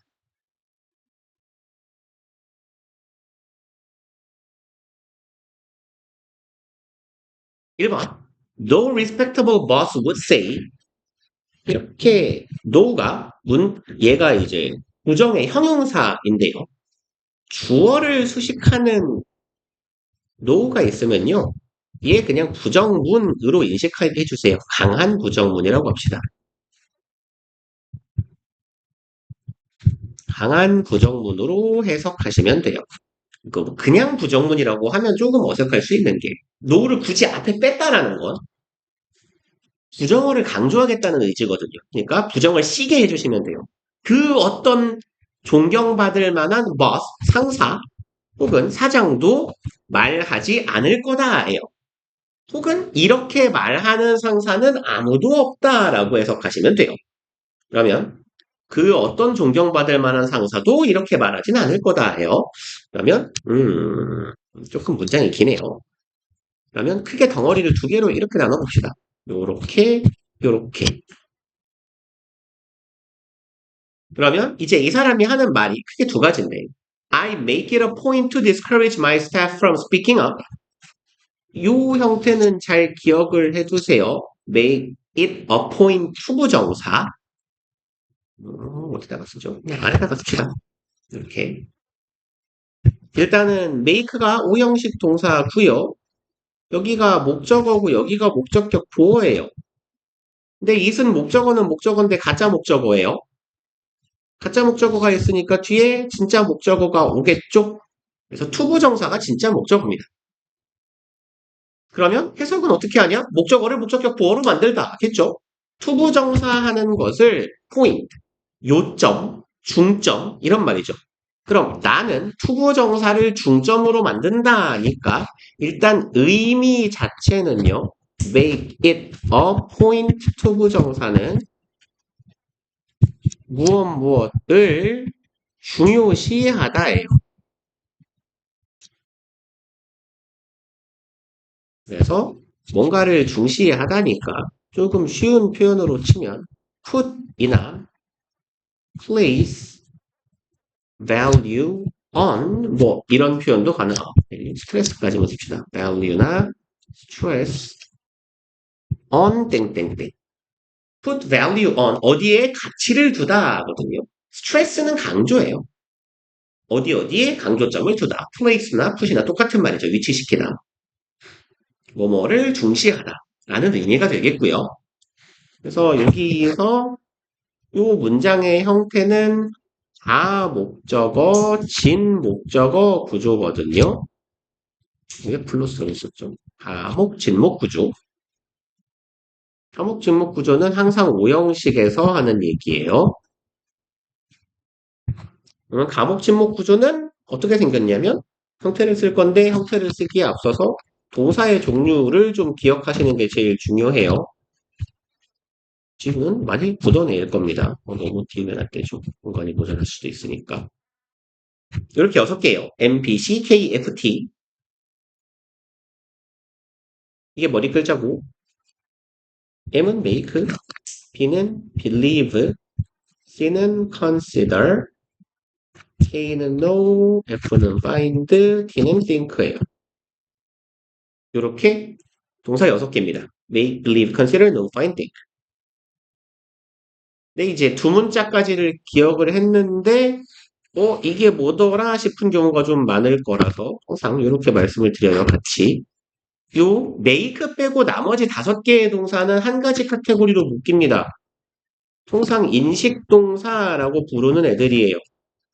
1번. No respectable boss would say 이렇게 no가 얘가 이제 부정의 형용사인데요. 주어를 수식하는 no가 있으면요. 얘 그냥 부정문으로 인식하게 해주세요. 강한 부정문이라고 합시다. 강한 부정문으로 해석하시면 돼요. 그냥 부정문이라고 하면 조금 어색할 수 있는 게 no를 굳이 앞에 뺐다라는 건 부정어를 강조하겠다는 의지거든요. 그러니까 부정을 시게 해주시면 돼요. 그 어떤 존경받을 만한 boss, 상사 혹은 사장도 말하지 않을 거다예요. 혹은 이렇게 말하는 상사는 아무도 없다라고 해석하시면 돼요. 그러면 그 어떤 존경받을 만한 상사도 이렇게 말하진 않을 거다예요. 그러면 조금 문장이 기네요. 그러면 크게 덩어리를 두 개로 이렇게 나눠봅시다. 요렇게 요렇게. 그러면 이제 이 사람이 하는 말이 크게 두 가지인데 I make it a point to discourage my staff from speaking up. 이 형태는 잘 기억을 해두세요. make it a point 투부정사. 어디다가 쓰죠? 그냥 안에다가 씁시다. 이렇게. 일단은 make가 오형식 동사고요. 여기가 목적어고 여기가 목적격 보어예요. 근데 it은 목적어는 목적어인데 가짜 목적어예요. 가짜 목적어가 있으니까 뒤에 진짜 목적어가 오겠죠? 그래서 투부정사가 진짜 목적어입니다. 그러면 해석은 어떻게 하냐? 목적어를 목적격 보어로 만들다 하겠죠? 투부정사 하는 것을 포인트, 요점, 중점 이런 말이죠. 그럼 나는 투부정사를 중점으로 만든다니까 일단 의미 자체는요. make it a point 투부정사는 무엇을 중요시하다예요. 그래서 뭔가를 중시하다니까 조금 쉬운 표현으로 치면 put이나 place value on 뭐 이런 표현도 가능하고 스트레스까지만 씁시다. value나 stress on 땡땡땡 put value on 어디에 가치를 두다거든요. stress는 강조예요. 어디에 강조점을 두다. place나 put이나 똑같은 말이죠. 위치시키다. 뭐뭐를 중시하다 라는 의미가 되겠고요. 그래서 여기서 이 문장의 형태는 다목적어, 진목적어 구조거든요. 이게 플러스로 있었죠. 다목, 진목 구조. 다목, 진목 구조는 항상 오형식에서 하는 얘기예요. 그러면 가목, 진목 구조는 어떻게 생겼냐면 형태를 쓸 건데 형태를 쓰기에 앞서서 동사의 종류를 좀 기억하시는 게 제일 중요해요. 지금은 많이 묻어낼 겁니다. 너무 뒤면 안 되죠. 공간이 모자랄 수도 있으니까. 이렇게 6개예요. M, B, C, K, F, T. 이게 머리 글자고 M은 make, B는 believe, C는 consider, K는 know, F는 find, T는 think예요. 이렇게 동사 6개입니다. make, believe, consider, know, find, think. 근데 이제 두 문자까지를 기억을 했는데 이게 뭐더라 싶은 경우가 좀 많을 거라서 항상 이렇게 말씀을 드려요. 같이. 요 make 빼고 나머지 5개의 동사는 한 가지 카테고리로 묶입니다. 통상 인식동사라고 부르는 애들이에요.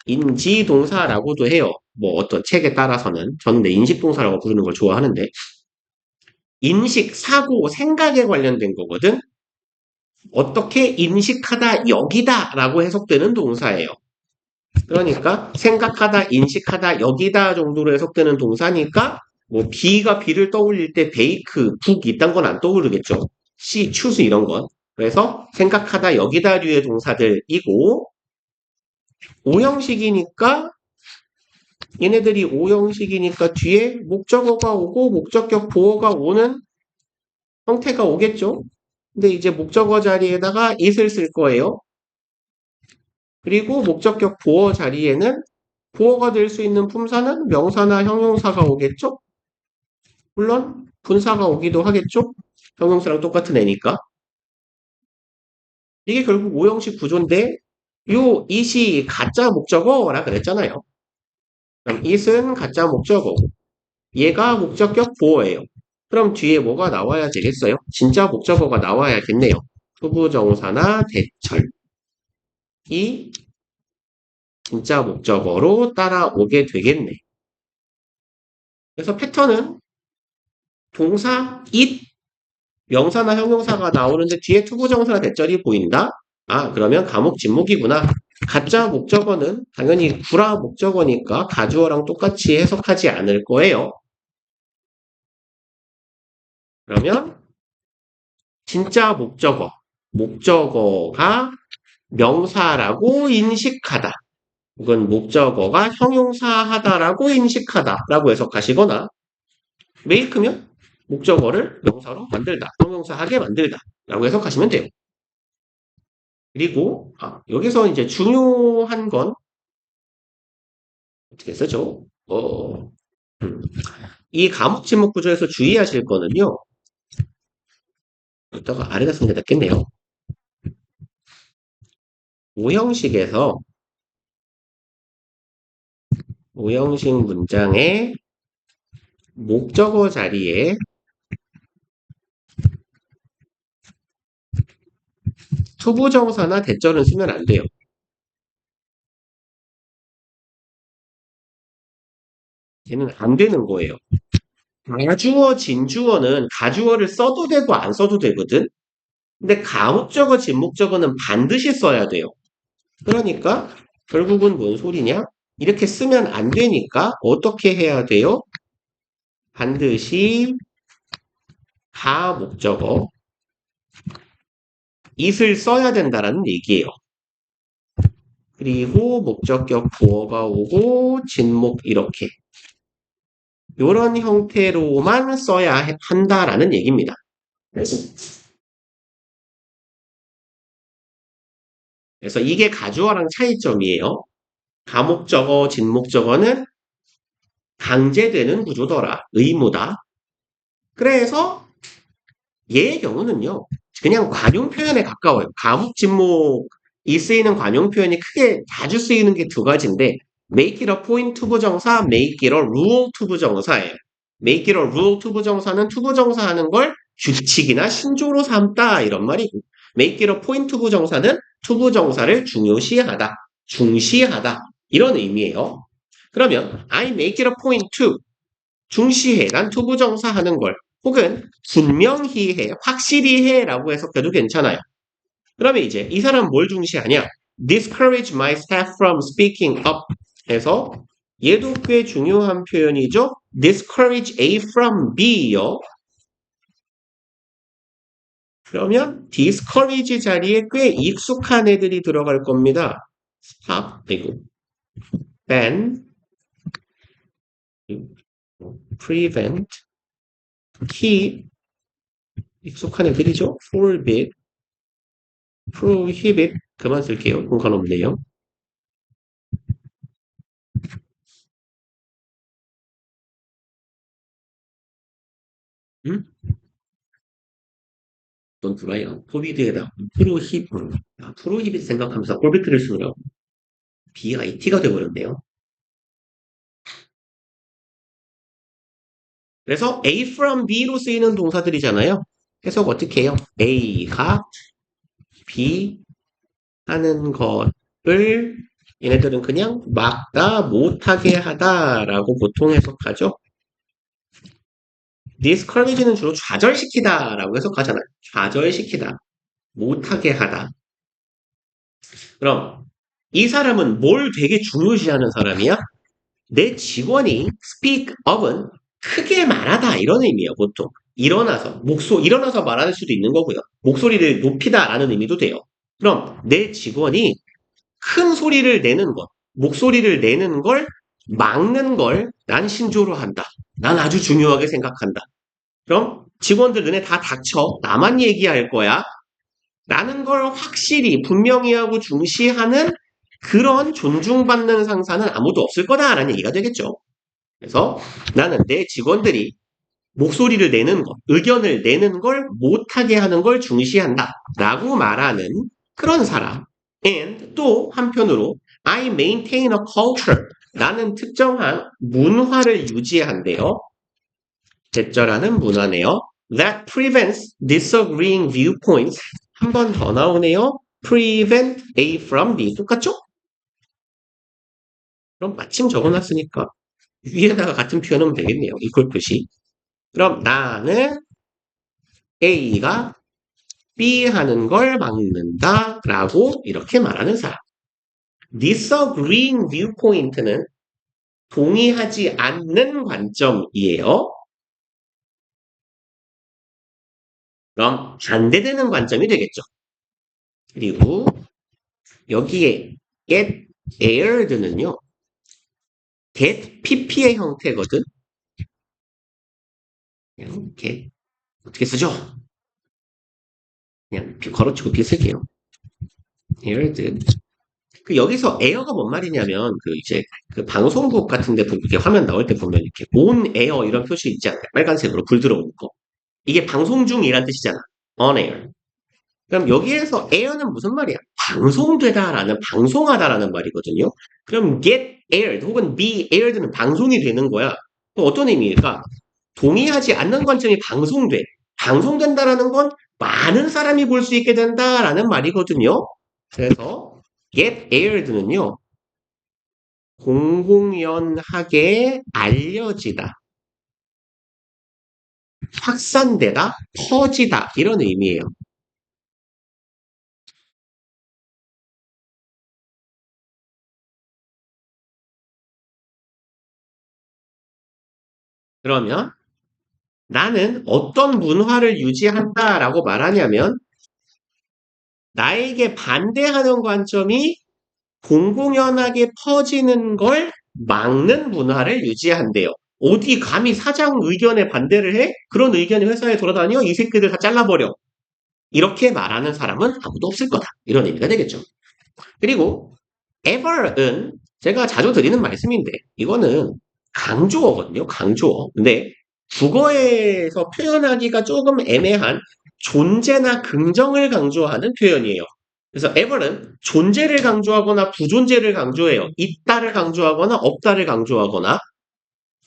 인지동사라고도 해요. 뭐 어떤 책에 따라서는. 저는 인식동사라고 부르는 걸 좋아하는데 인식, 사고, 생각에 관련된 거거든. 어떻게 인식하다, 여기다 라고 해석되는 동사예요. 그러니까 생각하다, 인식하다, 여기다 정도로 해석되는 동사니까 뭐 B가 B를 떠올릴 때 베이크, 국 이딴 건 안 떠오르겠죠. C, choose 이런 건. 그래서 생각하다, 여기다류의 동사들이고 오형식이니까 얘네들이 오형식이니까 뒤에 목적어가 오고 목적격 보어가 오는 형태가 오겠죠. 근데 이제 목적어 자리에다가 it을 쓸 거예요. 그리고 목적격 보어 자리에는 보어가 될 수 있는 품사는 명사나 형용사가 오겠죠? 물론 분사가 오기도 하겠죠? 형용사랑 똑같은 애니까. 이게 결국 오형식 구조인데 요 it이 가짜 목적어라 그랬잖아요. 그럼 it은 가짜 목적어. 얘가 목적격 보어예요. 그럼 뒤에 뭐가 나와야 되겠어요? 진짜 목적어가 나와야겠네요. 투부정사나 대철이 진짜 목적어로 따라오게 되겠네. 그래서 패턴은 동사 it, 명사나 형용사가 나오는데 뒤에 투부정사나 대절이 보인다? 아, 그러면 감옥 진목이구나. 가짜 목적어는 당연히 구라 목적어니까 가주어랑 똑같이 해석하지 않을 거예요. 그러면 진짜 목적어, 목적어가 명사라고 인식하다. 혹은 목적어가 형용사하다라고 인식하다라고 해석하시거나 make면 목적어를 명사로 만들다, 형용사하게 만들다라고 해석하시면 돼요. 그리고 여기서 이제 중요한 건 어떻게 쓰죠? 이 과목 지목 구조에서 주의하실 거는요. 이따가 아래다 쓰는 게 낫겠네요. 오형식에서 오형식 문장의 목적어 자리에 투부정사나 대절은 쓰면 안 돼요. 걔는 안 되는 거예요. 가주어, 진주어는 가주어를 써도 되고 안 써도 되거든. 근데 가목적어, 진목적어는 반드시 써야 돼요. 그러니까 결국은 뭔 소리냐? 이렇게 쓰면 안 되니까 어떻게 해야 돼요? 반드시 가목적어, it을 써야 된다라는 얘기예요. 그리고 목적격 보어가 오고 진목 이렇게 이런 형태로만 써야 한다라는 얘기입니다. 그래서 이게 가주어랑 차이점이에요. 가목적어, 진목적어는 강제되는 구조더라. 의무다. 그래서 얘의 경우는요. 그냥 관용 표현에 가까워요. 가목, 진목이 쓰이는 관용 표현이 크게 자주 쓰이는 게 두 가지인데 make it a point 투부정사, make it a rule 투부정사예요. make it a rule 투부정사는 투부정사 하는 걸 규칙이나 신조로 삼다 이런 말이고 make it a point 투부정사는 투부정사를 중요시하다, 중시하다 이런 의미예요. 그러면 I make it a point to 중시해, 난 투부정사 하는 걸 혹은 분명히 해, 확실히 해라고 해석해도 괜찮아요. 그러면 이제 이 사람 뭘 중시하냐? discourage my staff from speaking up 해서 얘도 꽤 중요한 표현이죠. discourage A from B요. 그러면 discourage 자리에 꽤 익숙한 애들이 들어갈 겁니다. stop, 그리고 ban, prevent, keep, 익숙한 애들이죠. forbid, prohibit, 그만 쓸게요. 공간 없네요. 응? 넌 들어와요. 포비드에다 프로히빗 생각하면서 꼴비트를 쓰느라고 B가 T가 되어버렸네요. 그래서 A from B로 쓰이는 동사들이잖아요. 해석 어떻게 해요? A가 B 하는 것을 얘네들은 그냥 막다, 못하게 하다라고 보통 해석하죠. discourage는 주로 좌절시키다라고 해석하잖아요. 좌절시키다, 못하게 하다. 그럼 이 사람은 뭘 되게 중요시하는 사람이야? 내 직원이 speak of은 크게 말하다 이런 의미예요, 보통. 일어나서 말할 수도 있는 거고요. 목소리를 높이다라는 의미도 돼요. 그럼 내 직원이 큰 소리를 내는 것, 목소리를 내는 걸 막는 걸 난 신조로 한다. 난 아주 중요하게 생각한다. 그럼 직원들 너네 다 닥쳐. 나만 얘기할 거야. 라는 걸 확실히 분명히 하고 중시하는 그런 존중받는 상사는 아무도 없을 거다라는 얘기가 되겠죠. 그래서 나는 내 직원들이 목소리를 내는 것, 의견을 내는 걸 못하게 하는 걸 중시한다. 라고 말하는 그런 사람. And 또 한편으로 I maintain a culture. 라는 특정한 문화를 유지한대요. 제절하는 문화네요. That prevents disagreeing viewpoints. 한 번 더 나오네요. Prevent A from B. 똑같죠? 그럼 마침 적어놨으니까 위에다가 같은 표현하면 되겠네요. 이퀄 표시. 그럼 나는 A가 B 하는 걸 막는다 라고 이렇게 말하는 사람. disagreeing viewpoint는 동의하지 않는 관점이에요. 그럼 반대되는 관점이 되겠죠. 그리고 여기에 get aired는요. get pp의 형태거든. 이렇게 어떻게 쓰죠? 그냥 걸어치고 비쓸게요. aired. 그 여기서 에어가 뭔 말이냐면 그 이제 그 방송국 같은데 이렇게 화면 나올 때 보면 이렇게 on air 이런 표시 있지 않아요? 빨간색으로 불 들어오는 거. 이게 방송 중이란 뜻이잖아. on air. 그럼 여기에서 air는 무슨 말이야? 방송되다라는 방송하다라는 말이거든요. 그럼 get aired 혹은 be aired는 방송이 되는 거야. 그럼 어떤 의미일까? 동의하지 않는 관점이 방송돼. 방송된다라는 건 많은 사람이 볼 수 있게 된다라는 말이거든요. 그래서 get aired는요. 공공연하게 알려지다, 확산되다, 퍼지다 이런 의미예요. 그러면 나는 어떤 문화를 유지한다라고 말하냐면 나에게 반대하는 관점이 공공연하게 퍼지는 걸 막는 문화를 유지한대요. 어디 감히 사장 의견에 반대를 해? 그런 의견이 회사에 돌아다녀? 이 새끼들 다 잘라버려. 이렇게 말하는 사람은 아무도 없을 거다. 이런 의미가 되겠죠. 그리고 ever은 제가 자주 드리는 말씀인데 이거는 강조어거든요. 강조어. 근데 국어에서 표현하기가 조금 애매한 존재나 긍정을 강조하는 표현이에요. 그래서 ever는 존재를 강조하거나 부존재를 강조해요. 있다를 강조하거나 없다를 강조하거나.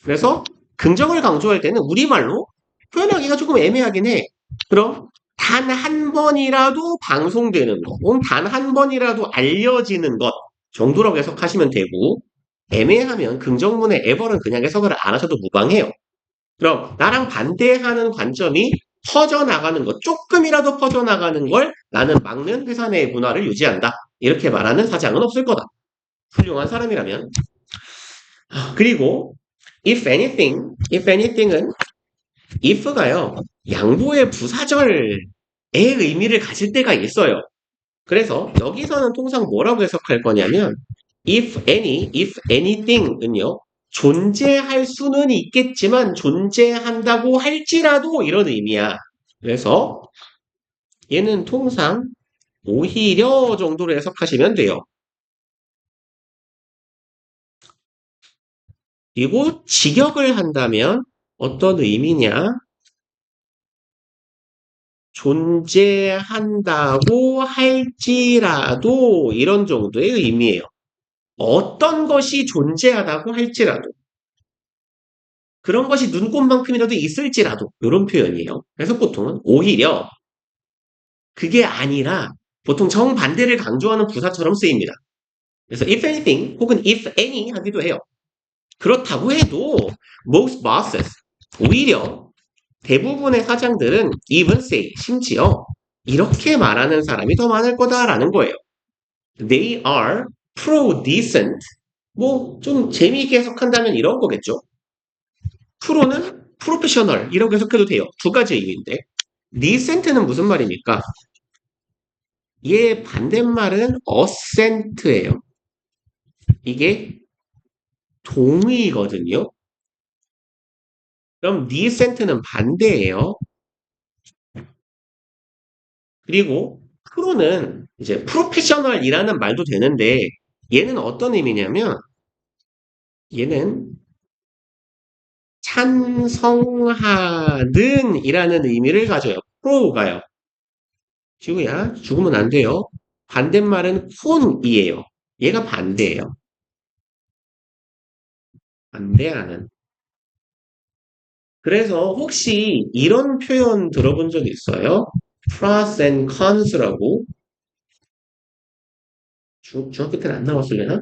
그래서 긍정을 강조할 때는 우리말로 표현하기가 조금 애매하긴 해. 그럼 단 한 번이라도 방송되는 것, 혹은 단 한 번이라도 알려지는 것 정도라고 해석하시면 되고, 애매하면 긍정문의 ever는 그냥 해석을 안 하셔도 무방해요. 그럼 나랑 반대하는 관점이 퍼져나가는 것, 조금이라도 퍼져나가는 걸 나는 막는 회사 내 문화를 유지한다. 이렇게 말하는 사장은 없을 거다. 훌륭한 사람이라면. 그리고 if anything은 if가요. 양보의 부사절의 의미를 가질 때가 있어요. 그래서 여기서는 통상 뭐라고 해석할 거냐면 if anything은요. 존재할 수는 있겠지만 존재한다고 할지라도 이런 의미야. 그래서 얘는 통상 오히려 정도로 해석하시면 돼요. 그리고 직역을 한다면 어떤 의미냐? 존재한다고 할지라도 이런 정도의 의미예요. 어떤 것이 존재하다고 할지라도 그런 것이 눈꽃만큼이라도 있을지라도 이런 표현이에요. 그래서 보통은 오히려 그게 아니라 보통 정반대를 강조하는 부사처럼 쓰입니다. 그래서 if anything 혹은 if any 하기도 해요. 그렇다고 해도 most bosses 오히려 대부분의 사장들은 even say 심지어 이렇게 말하는 사람이 더 많을 거다라는 거예요. They are pro-decent, 뭐 좀 재미있게 해석한다면 이런 거겠죠. 프로는 프로페셔널 이라고 해석해도 돼요. 두 가지 의미인데 decent는 무슨 말입니까? 얘 반대말은 어센트예요. 이게 동의거든요. 그럼 decent는 반대예요. 그리고 프로는 이제 프로페셔널이라는 말도 되는데 얘는 어떤 의미냐면 얘는 찬성하는 이라는 의미를 가져요. 프로가요. 지우야, 죽으면 안 돼요. 반대말은 콘이에요. 얘가 반대예요. 반대하는. 그래서 혹시 이런 표현 들어본 적 있어요? pros and cons라고? 중학교 때는 안 나왔을려나?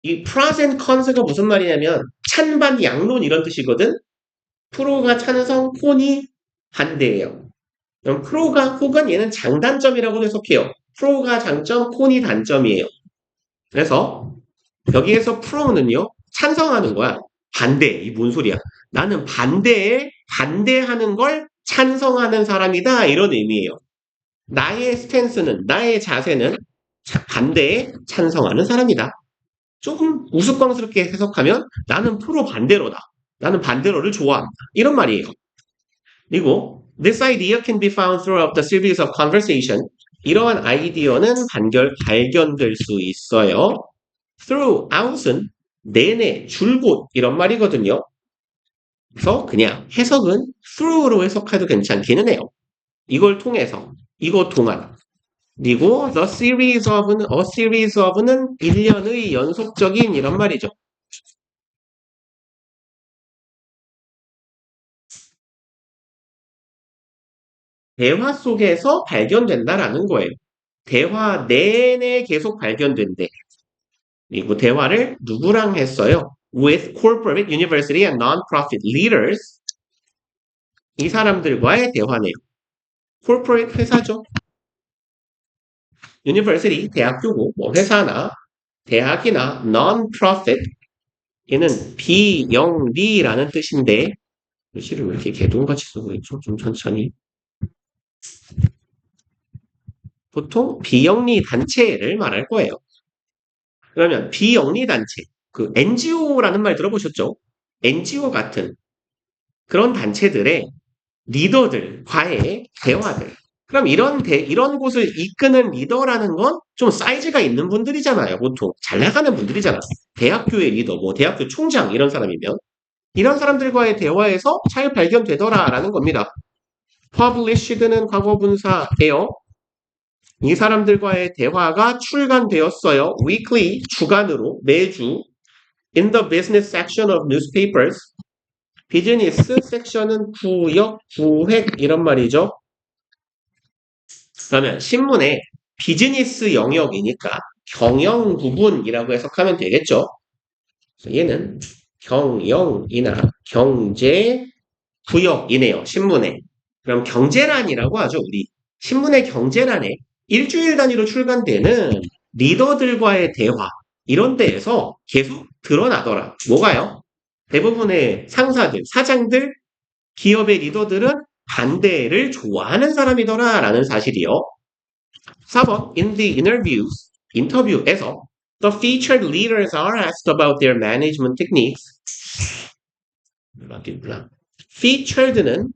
이 pros and cons가 무슨 말이냐면 찬반 양론 이런 뜻이거든? 프로가 찬성, 콘이 반대예요. 그럼 프로가 혹은 얘는 장단점이라고 해석해요. 프로가 장점, 콘이 단점이에요. 그래서 여기에서 프로는요 찬성하는 거야. 반대. 이 뭔 소리야? 나는 반대에 반대하는 걸 찬성하는 사람이다. 이런 의미예요. 나의 스탠스는 나의 자세는 반대에 찬성하는 사람이다. 조금 우스꽝스럽게 해석하면 나는 프로 반대로다. 나는 반대로를 좋아한다. 이런 말이에요. 그리고 this idea can be found throughout the series of conversation. 이러한 아이디어는 발견될 수 있어요. throughout은 내내, 줄곧 이런 말이거든요. 그래서 그냥 해석은 through로 해석해도 괜찮기는 해요. 이걸 통해서, 이거 동안. 그리고 the series of는, a series of는 일련의 연속적인 이런 말이죠. 대화 속에서 발견된다라는 거예요. 대화 내내 계속 발견된대. 그리고 대화를 누구랑 했어요? With corporate, university, and non-profit leaders. 이 사람들과의 대화네요. corporate 회사죠. university, 대학교고, 뭐 회사나 대학이나 non-profit, 얘는 비영리라는 뜻인데, 글씨를 왜 이렇게 개동같이 쓰고 있죠? 좀 천천히. 보통 비영리 단체를 말할 거예요. 그러면 비영리 단체, 그 NGO라는 말 들어보셨죠? NGO 같은 그런 단체들의 리더들과의 대화들. 그럼 이런 곳을 이끄는 리더라는 건 좀 사이즈가 있는 분들이잖아요. 보통 잘 나가는 분들이잖아. 대학교의 리더, 뭐 대학교 총장 이런 사람이면 이런 사람들과의 대화에서 잘 발견되더라라는 겁니다. published는 과거 분사예요. 이 사람들과의 대화가 출간되었어요. weekly, 주간으로, 매주. in the business section of newspapers. 비즈니스 섹션은 구역, 구획 이런 말이죠. 그러면 신문에 비즈니스 영역이니까 경영 부분이라고 해석하면 되겠죠. 그래서 얘는 경영이나 경제 구역이네요. 신문에. 그럼 경제란이라고 하죠. 우리 신문의 경제란에 일주일 단위로 출간되는 리더들과의 대화 이런 데에서 계속 드러나더라. 뭐가요? 대부분의 상사들, 사장들, 기업의 리더들은 반대를 좋아하는 사람이더라라는 사실이요. 4번 In the interviews, 인터뷰에서 the featured leaders are asked about their management techniques. featured는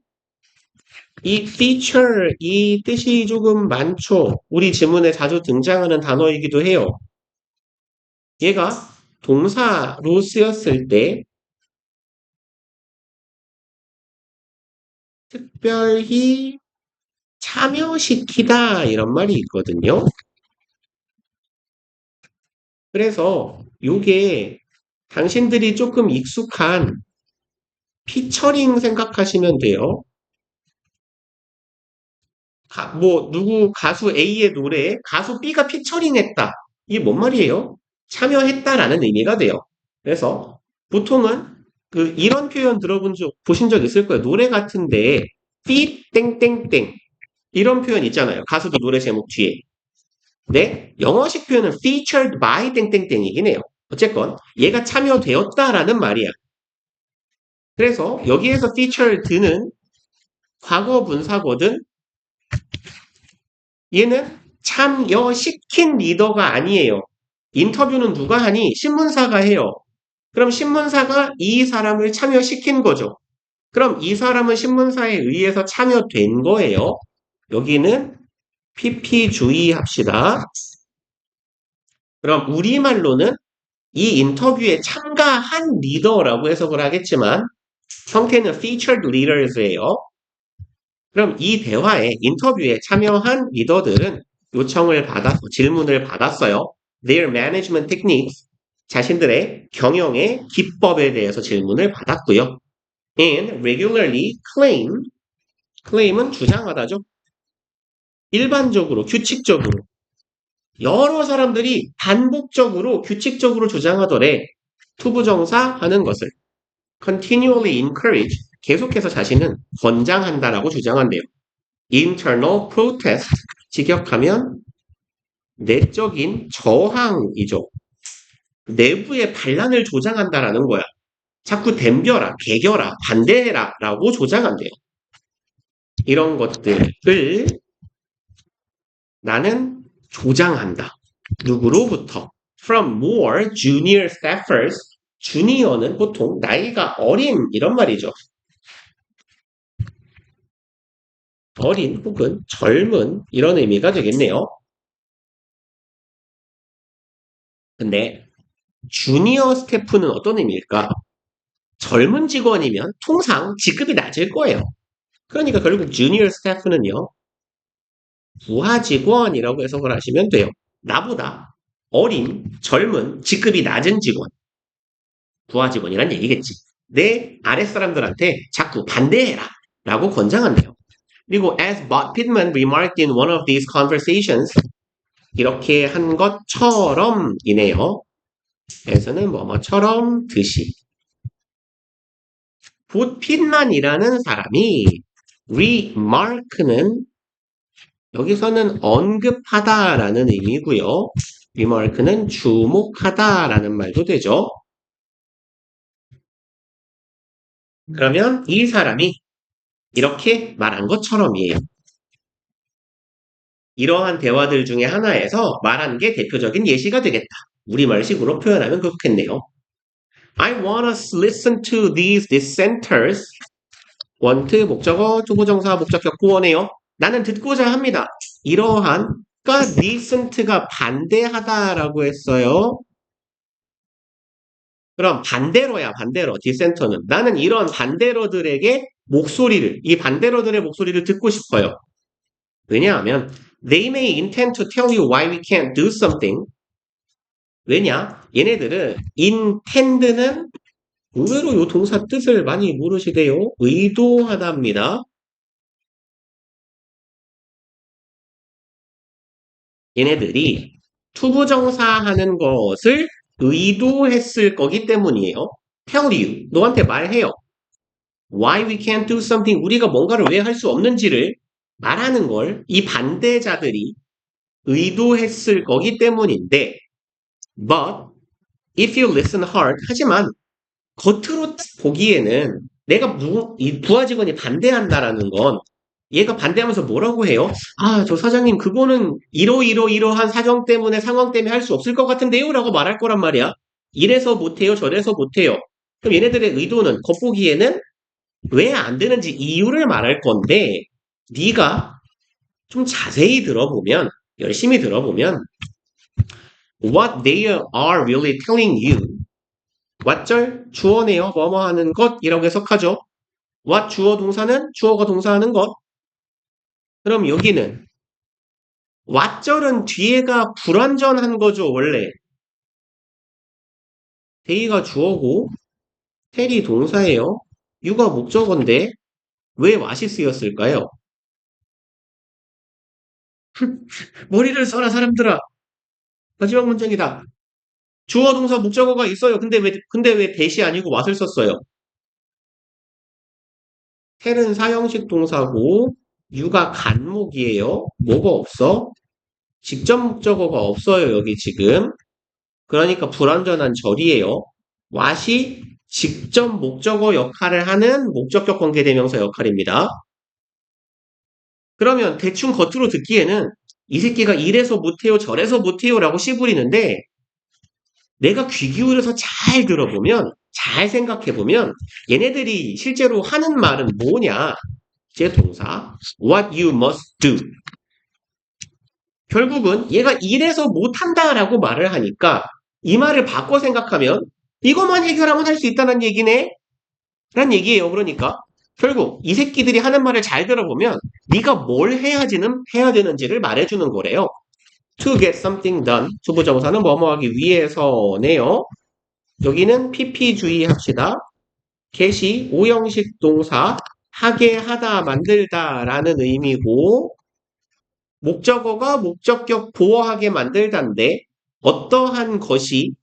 이 feature 이 뜻이 조금 많죠. 우리 지문에 자주 등장하는 단어이기도 해요. 얘가 동사로 쓰였을 때 특별히 참여시키다 이런 말이 있거든요. 그래서 요게 당신들이 조금 익숙한 피처링 생각하시면 돼요. 누구 가수 A의 노래에 가수 B가 피처링했다. 이게 뭔 말이에요? 참여했다라는 의미가 돼요. 그래서 보통은 이런 표현 보신 적 있을 거예요. 노래 같은데 삐 땡땡땡 이런 표현 있잖아요. 가수도 노래 제목 뒤에. 네, 영어식 표현은 featured by 땡땡땡이긴 해요. 어쨌건 얘가 참여되었다라는 말이야. 그래서 여기에서 featured는 과거 분사거든. 얘는 참여시킨 리더가 아니에요. 인터뷰는 누가 하니? 신문사가 해요. 그럼 신문사가 이 사람을 참여시킨 거죠. 그럼 이 사람은 신문사에 의해서 참여된 거예요. 여기는 PP 주의합시다. 그럼 우리말로는 이 인터뷰에 참가한 리더라고 해석을 하겠지만 형태는 featured leaders예요. 그럼 이 대화에 인터뷰에 참여한 리더들은 요청을 받아서 질문을 받았어요. Their management techniques, 자신들의 경영의 기법에 대해서 질문을 받았고요. And regularly claim은 주장하다죠. 일반적으로, 규칙적으로 여러 사람들이 반복적으로, 규칙적으로 주장하더래 투부정사 하는 것을 continually encourage, 계속해서 자신은 권장한다라고 주장한대요. internal protest, 직역하면 내적인 저항이죠. 내부의 반란을 조장한다라는 거야. 자꾸 덤벼라, 개겨라, 반대해라 라고 조장한대요. 이런 것들을 나는 조장한다. 누구로부터? From more junior staffers. 주니어는 보통 나이가 어린 이런 말이죠. 어린 혹은 젊은 이런 의미가 되겠네요. 근데 주니어 스태프는 어떤 의미일까? 젊은 직원이면 통상 직급이 낮을 거예요. 그러니까 결국 주니어 스태프는요. 부하 직원이라고 해석을 하시면 돼요. 나보다 어린, 젊은, 직급이 낮은 직원. 부하 직원이란 얘기겠지. 내 아랫사람들한테 자꾸 반대해라 라고 권장한대요. 그리고 as Bob Pittman remarked in one of these conversations, 이렇게 한 것처럼이네요. 에서는 뭐뭐처럼 듯이. 봇 핏만이라는 사람이 remark는 여기서는 언급하다라는 의미고요. remark는 주목하다라는 말도 되죠. 그러면 이 사람이 이렇게 말한 것처럼이에요. 이러한 대화들 중에 하나에서 말한 게 대표적인 예시가 되겠다. 우리말식으로 표현하면 그렇겠네요. I wanna listen to these dissenters. want, 목적어, 투부정사, 목적격 구원해요. 나는 듣고자 합니다. 이러한, 그러니까 dissent가 반대하다라고 했어요. 그럼 반대로야, 반대로. dissent는. 나는 이런 반대로들에게 목소리를, 이 반대로들의 목소리를 듣고 싶어요. 왜냐하면 they may intend to tell you why we can't do something. 왜냐? 얘네들은 intend는 의외로 이 동사 뜻을 많이 모르시대요. 의도하다입니다. 얘네들이 투부정사 하는 것을 의도했을 거기 때문이에요. tell you, 너한테 말해요. why we can't do something, 우리가 뭔가를 왜 할 수 없는지를 말하는 걸 이 반대자들이 의도했을 거기 때문인데 but if you listen hard, 하지만 겉으로 보기에는 내가 이 부하 직원이 반대한다라는 건 얘가 반대하면서 뭐라고 해요? 아, 저 사장님 그거는 이러한 사정 때문에 상황 때문에 할 수 없을 것 같은데요? 라고 말할 거란 말이야. 이래서 못해요, 저래서 못해요. 그럼 얘네들의 의도는 겉보기에는 왜 안 되는지 이유를 말할 건데 네가 좀 자세히 들어보면, 열심히 들어보면 what they are really telling you, 왓절 주어네요. 뭐뭐 하는 것이라고 해석하죠. what 주어 동사는 주어가 동사하는 것. 그럼 여기는 왓절은 뒤에가 불완전한 거죠. 원래 they가 주어고 텔이 동사예요. you가 목적어인데 왜 what이 쓰였을까요? 머리를 써라 사람들아. 마지막 문장이다. 주어 동사 목적어가 있어요. 근데 왜 that이 아니고 what을 썼어요? 텔은 사형식 동사고 you가 간목이에요. 뭐가 없어? 직접 목적어가 없어요, 여기 지금. 그러니까 불완전한 절이에요. what이 직접 목적어 역할을 하는 목적격 관계대명사 역할입니다. 그러면 대충 겉으로 듣기에는 이 새끼가 이래서 못해요, 저래서 못해요 라고 씨부리는데 내가 귀 기울여서 잘 들어보면, 잘 생각해보면 얘네들이 실제로 하는 말은 뭐냐? 제 동사 what you must do. 결국은 얘가 이래서 못한다라고 말을 하니까 이 말을 바꿔 생각하면 이것만 해결하면 할 수 있다는 얘기네? 란 얘기예요. 그러니까 결국 이 새끼들이 하는 말을 잘 들어보면 네가 뭘 해야 되는지를 말해주는 거래요. To get something done. 주부정사는 뭐뭐 하기 위해서네요. 여기는 PP 주의합시다. get이 오형식 동사 하게 하다 만들다 라는 의미고 목적어가 목적격 보어하게 만들다인데 어떠한 것이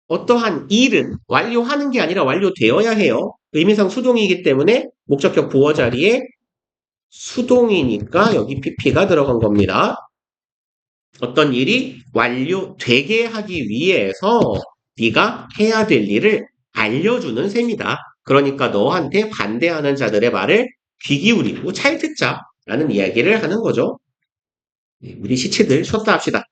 어떠한 일은 완료하는 게 아니라 완료되어야 해요. 의미상 수동이기 때문에 목적격 보어 자리에 수동이니까 여기 PP가 들어간 겁니다. 어떤 일이 완료되게 하기 위해서 네가 해야 될 일을 알려주는 셈이다. 그러니까 너한테 반대하는 자들의 말을 귀 기울이고 잘 듣자라는 이야기를 하는 거죠. 우리 시치들 쉬었다 합시다.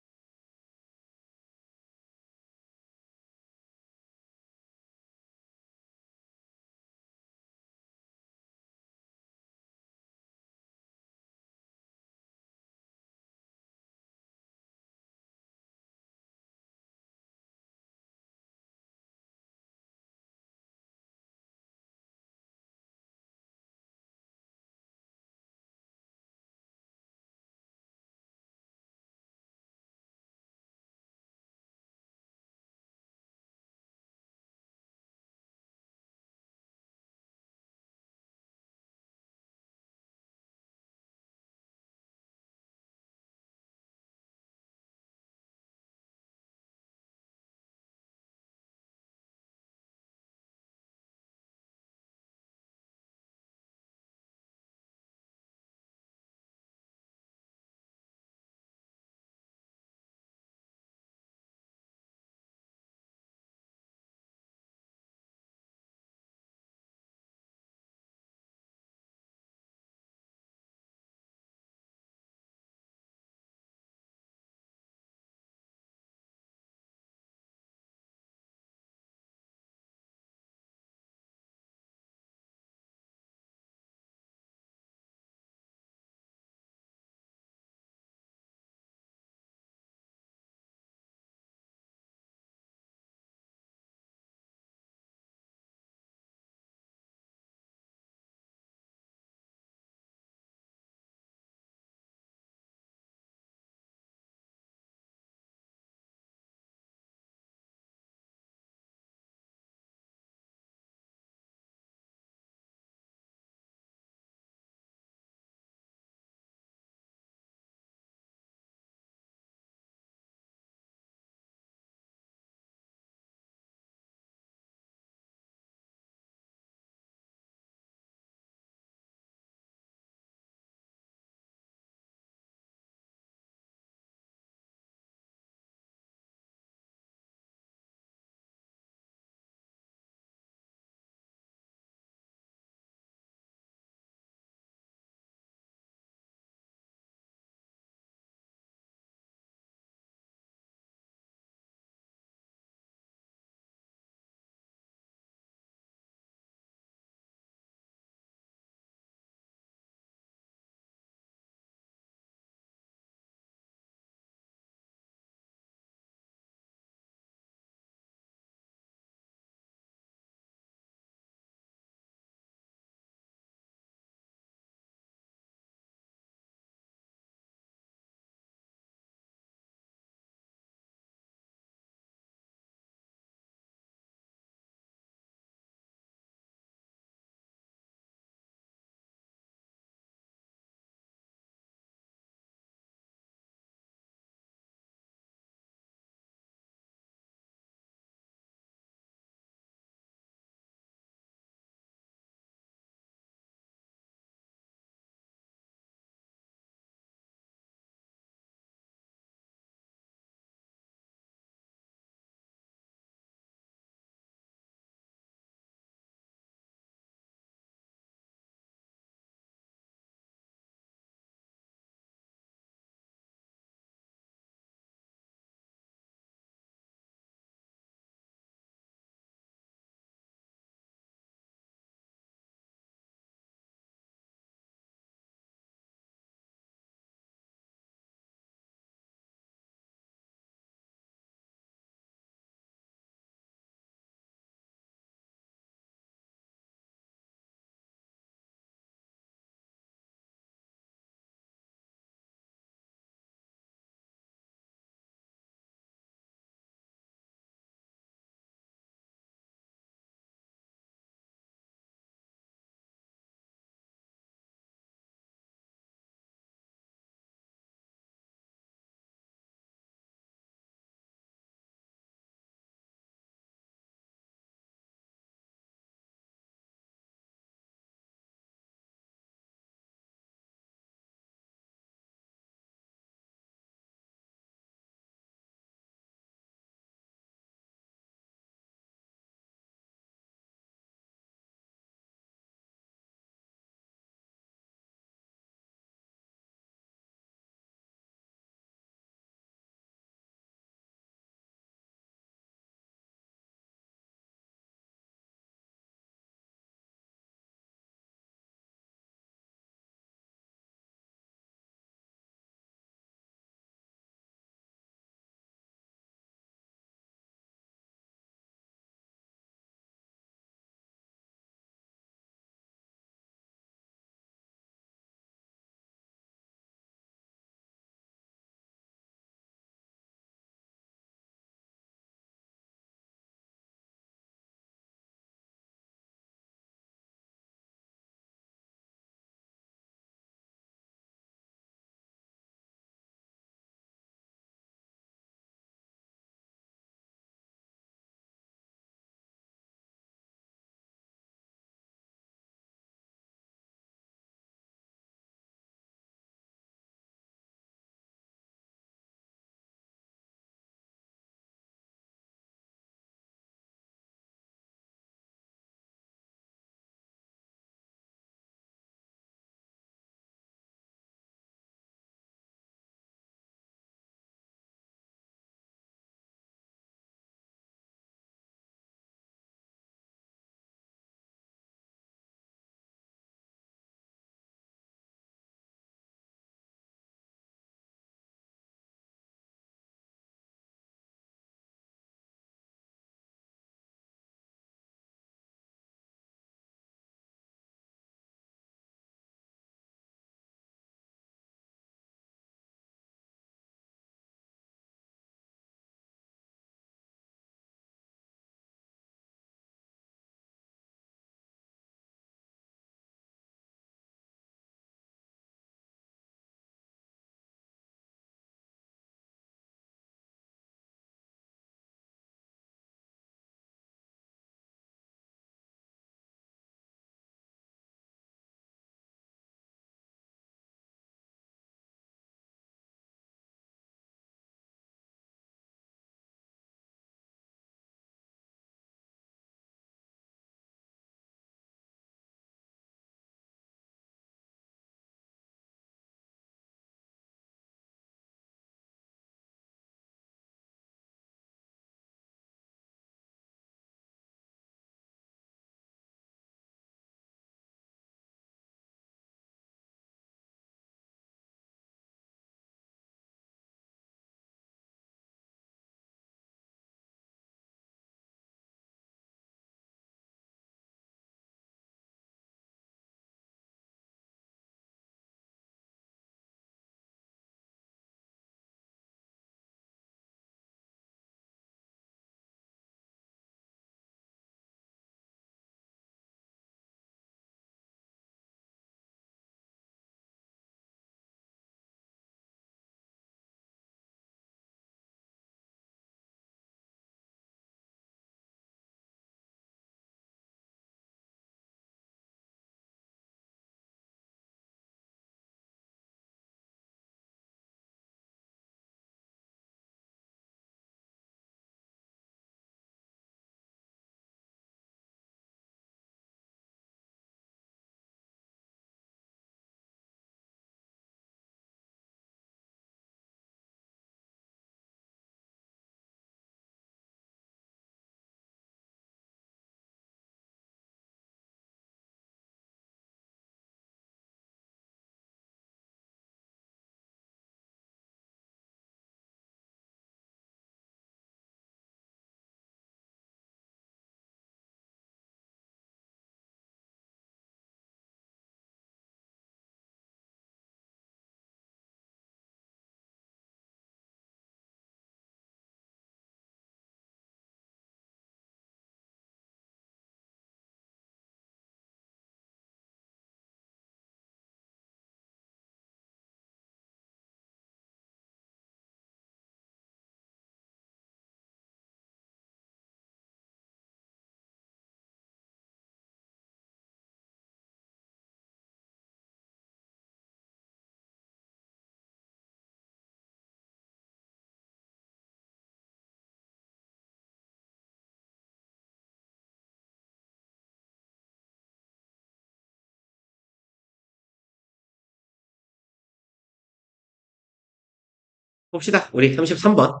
봅시다. 우리 33번.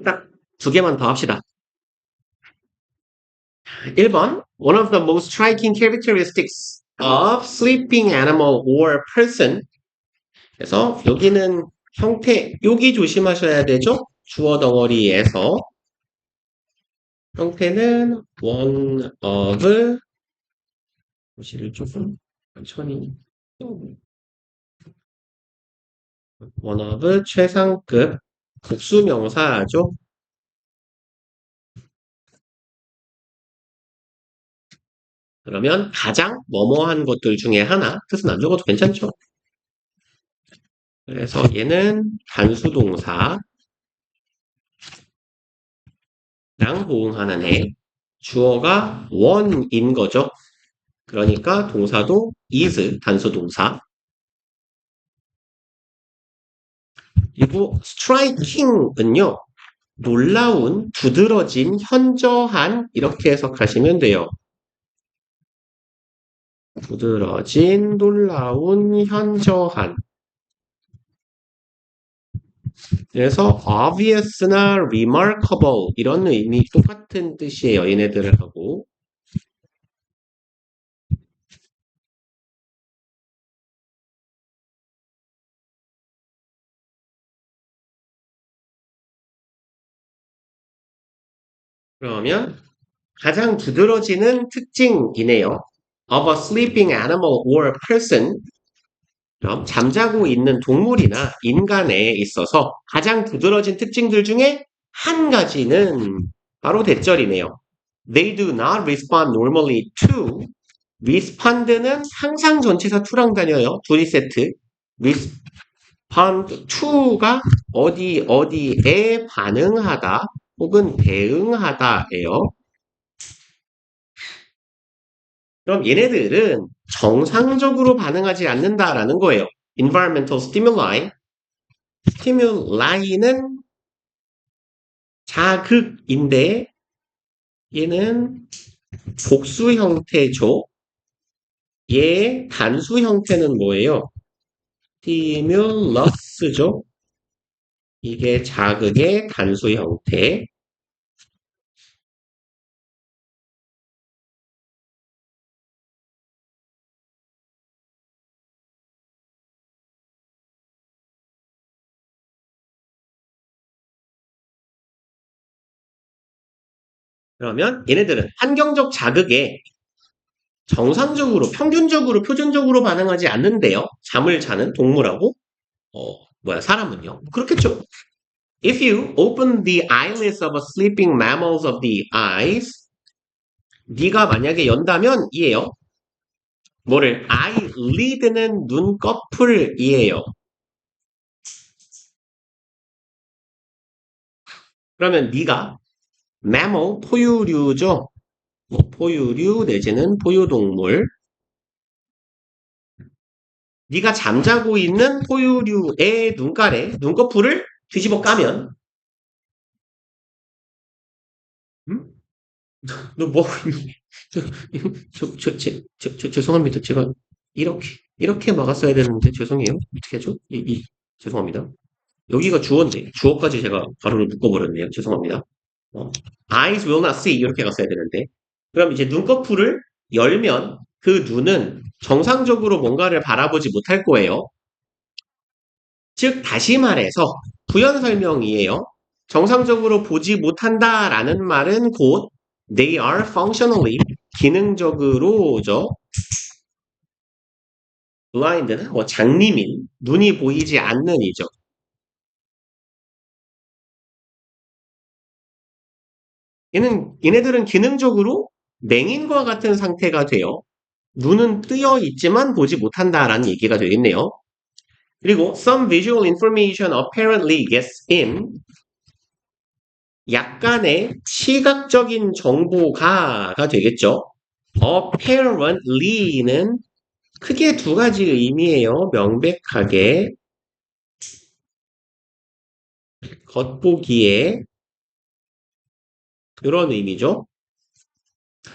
딱 두 개만 더 합시다. 1번. One of the most striking characteristics of sleeping animal or person. 그래서 여기는 형태, 여기 조심하셔야 되죠? 주어 덩어리에서 형태는 one of, 도시를 조금 천천히 one of 최상급 복수명사죠. 그러면 가장 뭐뭐한 것들 중에 하나, 뜻은 안 적어도 괜찮죠? 그래서 얘는 단수동사랑 호응하는 애, 주어가 one인 거죠. 그러니까 동사도 is 단수동사. 그리고 striking은요, 놀라운, 두드러진, 현저한 이렇게 해석하시면 돼요. 두드러진, 놀라운, 현저한. 그래서 obvious나 remarkable 이런 의미 똑같은 뜻이에요. 얘네들하고. 그러면 가장 두드러지는 특징이네요. of a sleeping animal or person. 그럼 잠자고 있는 동물이나 인간에 있어서 가장 두드러진 특징들 중에 한 가지는 바로 대절이네요. They do not respond normally to. respond는 항상 전치사 to랑 다녀요. 둘이 세트. respond to가 어디에 반응하다 혹은 대응하다예요. 그럼 얘네들은 정상적으로 반응하지 않는다라는 거예요. environmental stimuli. stimul이는 자극인데 얘는 복수 형태죠. 얘의 단수 형태는 뭐예요? stimulus죠. 이게 자극의 단수 형태. 그러면 얘네들은 환경적 자극에 정상적으로, 평균적으로, 표준적으로 반응하지 않는데요. 잠을 자는 동물하고, 사람은요. 그렇겠죠. If you open the eyelids of a sleeping mammals of the eyes, 네가 만약에 연다면 이에요. 뭐를? eyelid는 눈꺼풀이에요. 그러면 네가 mammal, 포유류죠. 포유류 내지는 포유동물. 네가 잠자고 있는 포유류의 눈깔에 눈꺼풀을 뒤집어 까면 너 뭐, 죄송합니다. 제가 이렇게 막았어야 되는데, 죄송해요. 어떻게 하죠? 죄송합니다. 여기가 주어인데, 주어까지 제가 가로를 묶어버렸네요. 죄송합니다. eyes will not see. 이렇게 갔어야 되는데. 그럼 이제 눈꺼풀을 열면 그 눈은 정상적으로 뭔가를 바라보지 못할 거예요. 즉, 다시 말해서, 부연 설명이에요. 정상적으로 보지 못한다라는 말은 곧 they are functionally 기능적으로죠. blind는 장님인 눈이 보이지 않는 이죠. 얘네들은 기능적으로 맹인과 같은 상태가 돼요. 눈은 뜨여 있지만 보지 못한다라는 얘기가 되겠네요. 그리고 some visual information apparently gets in. 약간의 시각적인 정보가 되겠죠. apparently는 크게 두 가지 의미예요. 명백하게 겉보기에 이런 의미죠.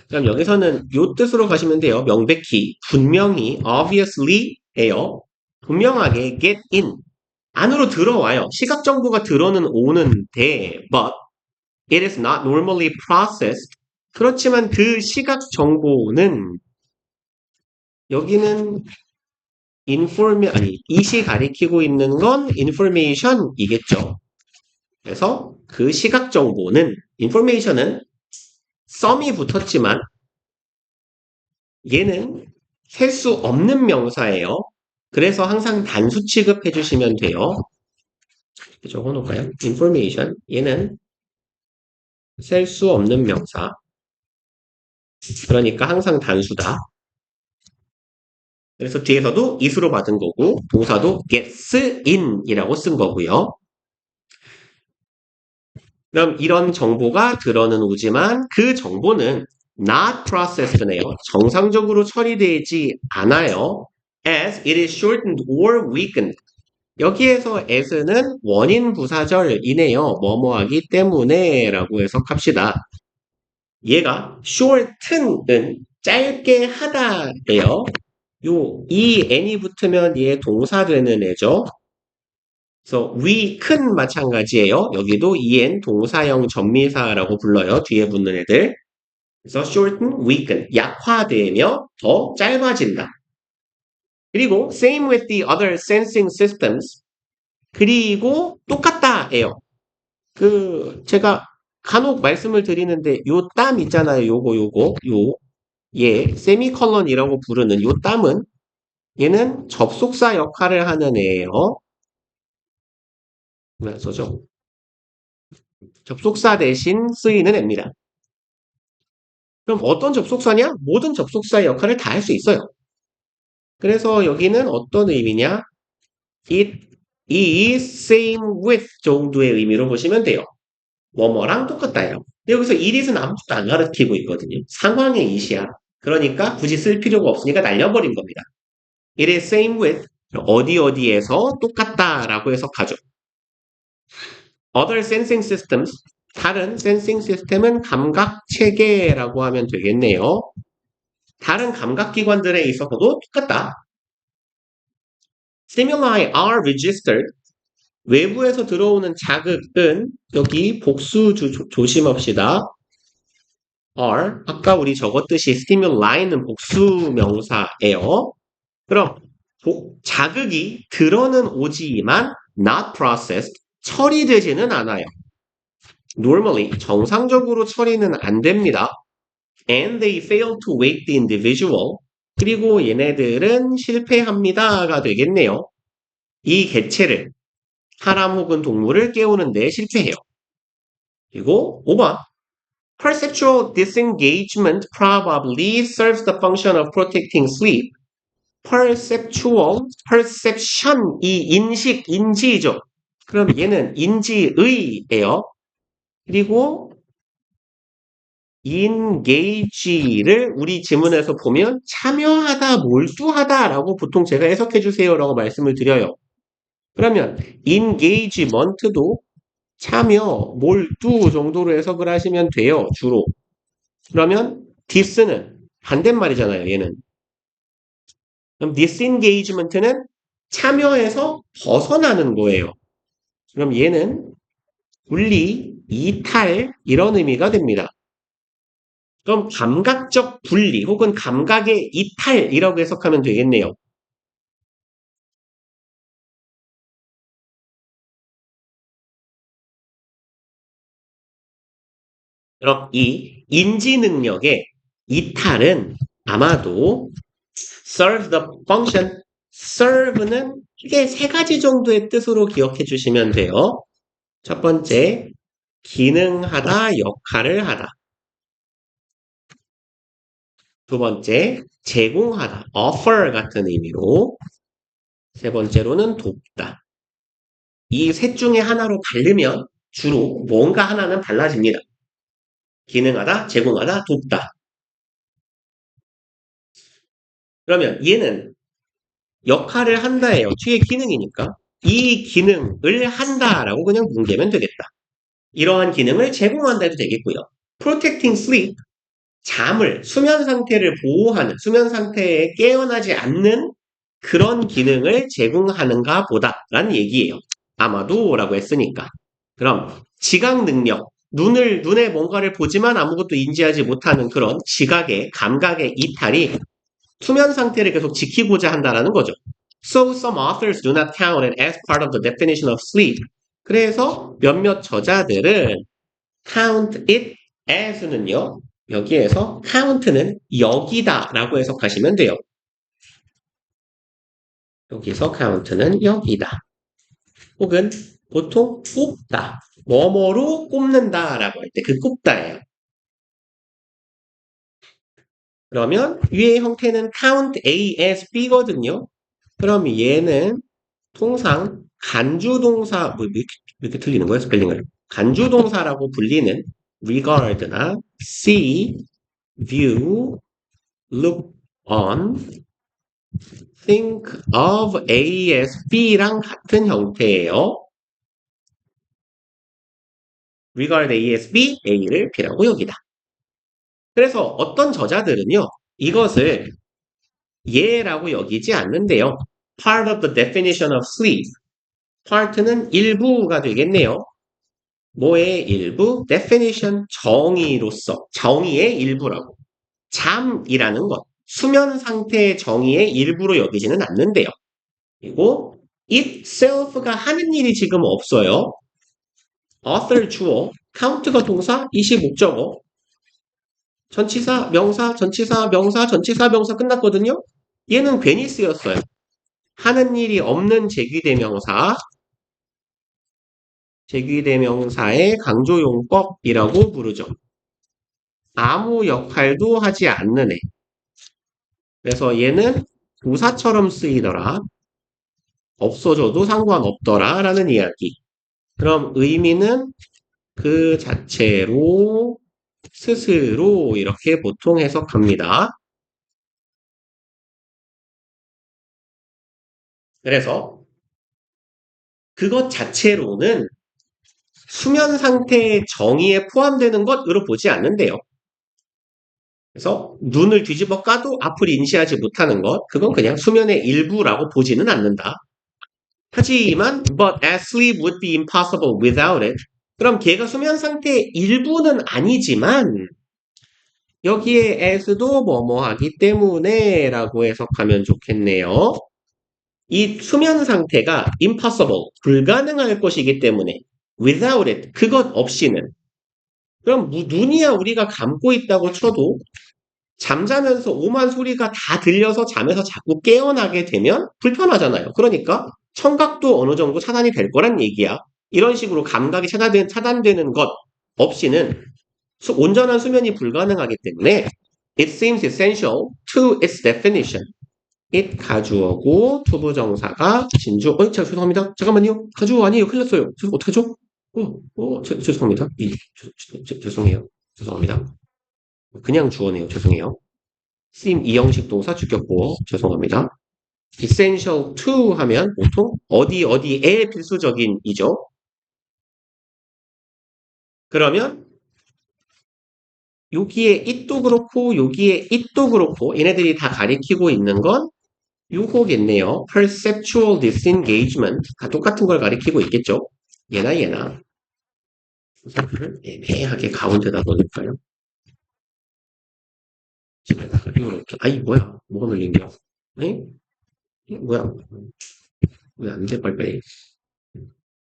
그럼 여기서는 요 뜻으로 가시면 돼요. 명백히, 분명히, obviously예요. 분명하게 get in. 안으로 들어와요. 시각 정보가 들어는 오는데, but it is not normally processed. 그렇지만 그 시각 정보는 여기는 이시 가리키고 있는 건 information이겠죠. 그래서 그 시각 정보는 information은 some이 붙었지만 얘는 셀 수 없는 명사예요. 그래서 항상 단수 취급해 주시면 돼요. 적어놓을까요? information 얘는 셀 수 없는 명사. 그러니까 항상 단수다. 그래서 뒤에서도 is로 받은 거고 동사도 gets in이라고 쓴 거고요. 그럼 이런 정보가 들어는 오지만 그 정보는 not processed네요. 정상적으로 처리되지 않아요. as it is shortened or weakened. 여기에서 as는 원인 부사절이네요. 뭐뭐하기 때문에 라고 해석합시다. 얘가 shorten은 짧게 하다예요. 이 n이 붙으면 얘 동사 되는 애죠. 그래서 weaken 마찬가지예요. 여기도 en 동사형 전미사라고 불러요. 뒤에 붙는 애들. 그래서 shorten, weaken 약화되며 더 짧아진다. 그리고 same with the other sensing systems. 그리고 똑같다예요. 제가 간혹 말씀을 드리는데 요 땀 있잖아요. 요거 세미컬런이라고 부르는 요 땀은 얘는 접속사 역할을 하는 애예요. 그래서죠. 접속사 대신 쓰이는 애입니다. 그럼 어떤 접속사냐? 모든 접속사의 역할을 다 할 수 있어요. 그래서 여기는 어떤 의미냐? It is same with 정도의 의미로 보시면 돼요. 뭐뭐랑 똑같다예요. 여기서 it is는 아무것도 안 가르치고 있거든요. 상황의 it이야. 그러니까 굳이 쓸 필요가 없으니까 날려버린 겁니다. It is same with 어디에서 똑같다라고 해석하죠. Other sensing systems 다른 sensing 시스템은 감각 체계라고 하면 되겠네요. 다른 감각기관들에 있어서도 똑같다. Stimuli are registered. 외부에서 들어오는 자극은 여기 복수 조심합시다. are 아까 우리 적었듯이 stimul이는 복수 명사예요. 그럼 자극이 들어는 오지만 not processed 처리되지는 않아요. Normally 정상적으로 처리는 안 됩니다. And they fail to wake the individual. 그리고 얘네들은 실패합니다가 되겠네요. 이 개체를 사람 혹은 동물을 깨우는 데 실패해요. 그리고 5번 Perceptual disengagement probably serves the function of protecting sleep. perception, 이 인식, 인지죠. 그럼 얘는 인지의예요. 그리고 engage를 우리 지문에서 보면 참여하다, 몰두하다라고 보통 제가 해석해 주세요라고 말씀을 드려요. 그러면 engagement도 참여, 몰두 정도로 해석을 하시면 돼요. 주로. 그러면 dis는 반대말이잖아요. 얘는. 그럼 disengagement는 참여해서 벗어나는 거예요. 그럼 얘는 분리, 이탈 이런 의미가 됩니다. 그럼 감각적 분리 혹은 감각의 이탈이라고 해석하면 되겠네요. 그럼 이 인지 능력의 이탈은 아마도 serve the function, serve는 크게 세 가지 정도의 뜻으로 기억해 주시면 돼요. 첫 번째, 기능하다, 역할을 하다. 두 번째, 제공하다, offer 같은 의미로. 세 번째로는 돕다. 이 셋 중에 하나로 가르면 주로 뭔가 하나는 달라집니다. 기능하다, 제공하다, 돕다. 그러면 얘는 역할을 한다예요. 뒤에 기능이니까. 이 기능을 한다라고 그냥 뭉개면 되겠다. 이러한 기능을 제공한다 해도 되겠고요. Protecting sleep, 잠을, 수면 상태를 보호하는, 수면 상태에 깨어나지 않는 그런 기능을 제공하는가 보다라는 얘기예요. 아마도라고 했으니까. 그럼 지각 능력, 눈에 뭔가를 보지만 아무것도 인지하지 못하는 그런 지각의 감각의 이탈이 수면 상태를 계속 지키고자 한다라는 거죠. So some authors do not count it as part of the definition of sleep. 그래서 몇몇 저자들은 count it as는요. 여기에서 count는 여기다라고 해석하시면 돼요. 여기서 count는 여기다. 혹은 보통 꼽다, 뭐뭐로 꼽는다라고 할 때 그 꼽다예요. 그러면 위의 형태는 count A as B거든요. 그럼 얘는 통상 간주동사, 이렇게 틀리는 거예요, 스펠링을. 간주동사라고 불리는 regard나 see, view, look on, think of A as B랑 같은 형태예요. regard A as B, A를 B라고 여기다. 그래서 어떤 저자들은요, 이것을 예라고 여기지 않는데요. part of the definition of sleep. part는 일부가 되겠네요. 뭐의 일부? definition, 정의로서, 정의의 일부라고. 잠이라는 것, 수면 상태의 정의의 일부로 여기지는 않는데요. 그리고 itself가 하는 일이 지금 없어요. author 주어, count가 동사, 이시 목적어, 전치사, 명사, 전치사, 명사, 전치사, 명사 끝났거든요. 얘는 괜히 쓰였어요. 하는 일이 없는 제귀대명사, 제귀대명사의 강조용법이라고 부르죠. 아무 역할도 하지 않는 애. 그래서 얘는 부사처럼 쓰이더라. 없어져도 상관없더라 라는 이야기. 그럼 의미는 그 자체로 스스로 이렇게 보통 해석합니다. 그래서 그것 자체로는 수면 상태의 정의에 포함되는 것으로 보지 않는데요. 그래서 눈을 뒤집어 까도 앞을 인지하지 못하는 것, 그건 그냥 수면의 일부라고 보지는 않는다. 하지만 but as sleep would be impossible without it. 그럼 걔가 수면 상태의 일부는 아니지만 여기에 as도 뭐뭐 하기 때문에 라고 해석하면 좋겠네요. 이 수면 상태가 impossible, 불가능할 것이기 때문에 without it, 그것 없이는. 그럼 눈이야 우리가 감고 있다고 쳐도 잠자면서 오만 소리가 다 들려서 잠에서 자꾸 깨어나게 되면 불편하잖아요. 그러니까 청각도 어느 정도 차단이 될 거란 얘기야. 이런 식으로 감각이 차단되는 것 없이는 온전한 수면이 불가능하기 때문에 it seems essential to its definition. it 가주어고 투부정사가 진주. 죄송합니다. 잠깐만요. 가주어 아니에요. 큰일 났어요. 어떡하죠? 죄송합니다. 죄송해요. 죄송합니다. 그냥 주어네요. 죄송해요. 쓰임 이형식 동사 주격보어 죄송합니다. essential to 하면 보통 어디에 필수적인이죠. 그러면 여기에 it도 그렇고 여기에 it도 그렇고 얘네들이 다 가리키고 있는 건 요거겠네요. perceptual disengagement 다 똑같은 걸 가리키고 있겠죠. 얘나 우선을 애매하게 가운데다 넣을까요? 집에다가 이렇게 뭐가 눌린겨? 네? 뭐야? 왜 안 돼, 빨리빨리.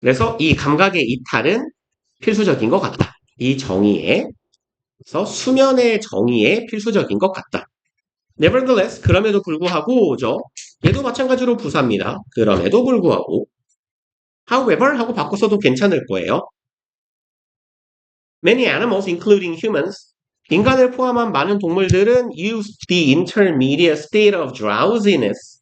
그래서 이 감각의 이탈은 필수적인 것 같다. 이 정의에, 그래서 수면의 정의에 필수적인 것 같다. Nevertheless, 그럼에도 불구하고죠. 얘도 마찬가지로 부사입니다. 그럼에도 불구하고. However 하고 바꿔서도 괜찮을 거예요. Many animals, including humans, 인간을 포함한 많은 동물들은 use the intermediate state of drowsiness.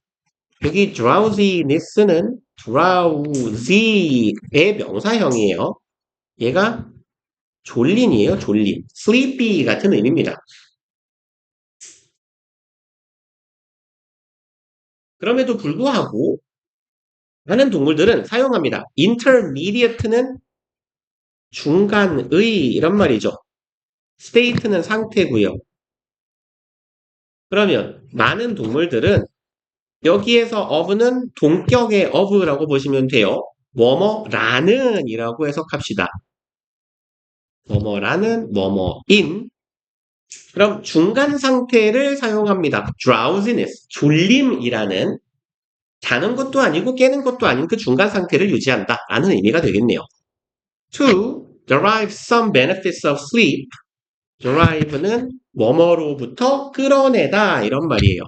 여기 drowsiness는 drowsy의 명사형이에요. 얘가 졸린이에요, 졸린. sleepy 같은 의미입니다. 그럼에도 불구하고 많은 동물들은 사용합니다. intermediate는 중간의 이란 말이죠. state는 상태고요. 그러면 많은 동물들은 여기에서 of는 동격의 of라고 보시면 돼요. 뭐뭐라는 이라고 해석합시다. 뭐뭐라는 뭐뭐인. 그럼 중간 상태를 사용합니다. drowsiness, 졸림이라는 자는 것도 아니고 깨는 것도 아닌 그 중간 상태를 유지한다 라는 의미가 되겠네요. To derive some benefits of sleep. derive는 뭐뭐로부터 끌어내다 이런 말이에요.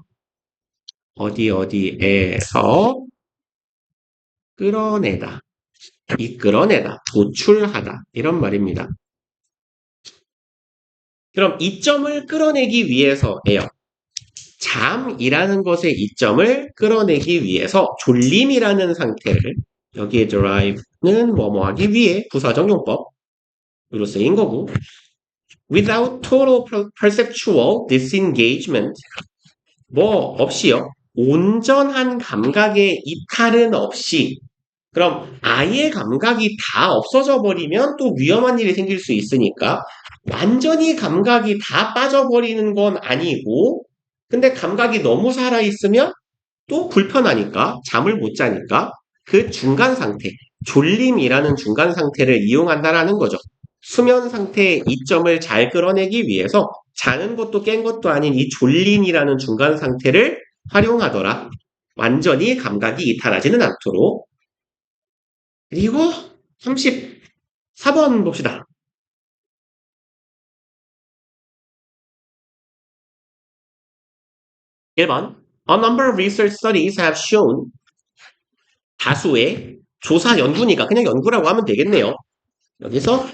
어디에서 끌어내다, 이끌어내다, 도출하다 이런 말입니다. 그럼 이점을 끌어내기 위해서예요. 잠이라는 것의 이점을 끌어내기 위해서 졸림이라는 상태를 여기에 derive는 뭐뭐하기 위해 부사적 용법으로 쓰인 거고 without total perceptual disengagement 뭐 없이요. 온전한 감각의 이탈은 없이 그럼 아예 감각이 다 없어져 버리면 또 위험한 일이 생길 수 있으니까 완전히 감각이 다 빠져버리는 건 아니고 근데 감각이 너무 살아있으면 또 불편하니까 잠을 못 자니까 그 중간 상태 졸림이라는 중간 상태를 이용한다라는 거죠. 수면 상태의 이점을 잘 끌어내기 위해서 자는 것도 깬 것도 아닌 이 졸림이라는 중간 상태를 활용하더라. 완전히 감각이 이탈하지는 않도록. 그리고 34번 봅시다. 1번. A number of research studies have shown 다수의 조사 연구니까 그냥 연구라고 하면 되겠네요. 여기서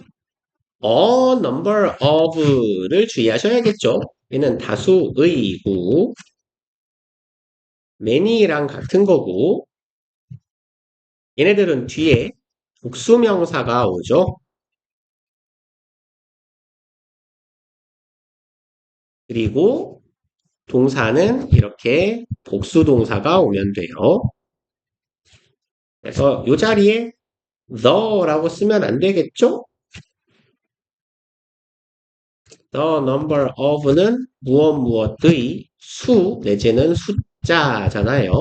a number of를 주의하셔야겠죠. 얘는 다수의이고 many랑 같은 거고 얘네들은 뒤에 복수명사가 오죠. 그리고 동사는 이렇게 복수동사가 오면 돼요. 그래서 이 자리에 the라고 쓰면 안 되겠죠? the number of는 무엇의 수 내지는 숫자잖아요.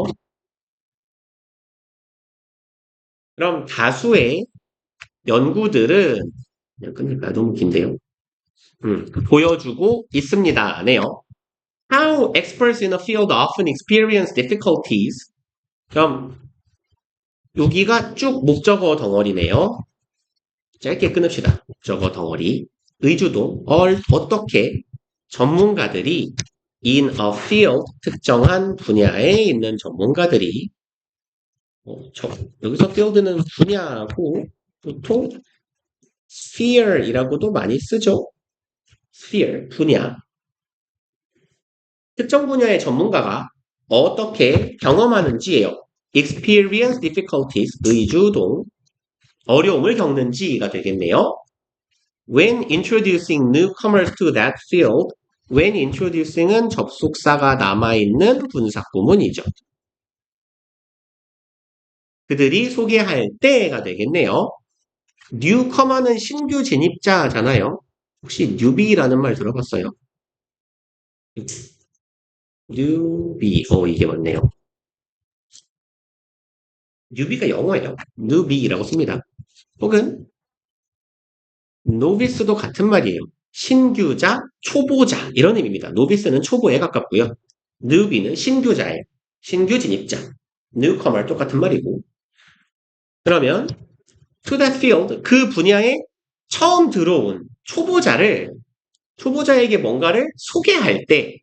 그럼 다수의 연구들은 끝낼까? 너무 긴데요. 보여주고 있습니다. 네요. How experts in a field often experience difficulties. 그럼 여기가 쭉 목적어 덩어리네요. 짧게 끊읍시다. 목적어 덩어리. 의주동, 어떻게 전문가들이 in a field, 특정한 분야에 있는 전문가들이 여기서 field는 분야고 보통 sphere이라고도 많이 쓰죠. sphere, 분야. 특정 분야의 전문가가 어떻게 경험하는지예요. experience difficulties, 의주동, 어려움을 겪는지가 되겠네요. When introducing newcomers to that field, when introducing은 접속사가 남아있는 분사구문이죠. 그들이 소개할 때가 되겠네요. newcomer는 신규 진입자잖아요. 혹시 newbie라는 말 들어봤어요? newbie, 이게 맞네요. newbie가 영어예요. newbie라고 씁니다. 혹은 novice도 같은 말이에요. 신규자, 초보자 이런 의미입니다. novice는 초보에 가깝고요. newbie는 신규자예요. 신규 진입자. newcomer 똑같은 말이고. 그러면 to that field, 그 분야에 처음 들어온 초보자에게 뭔가를 소개할 때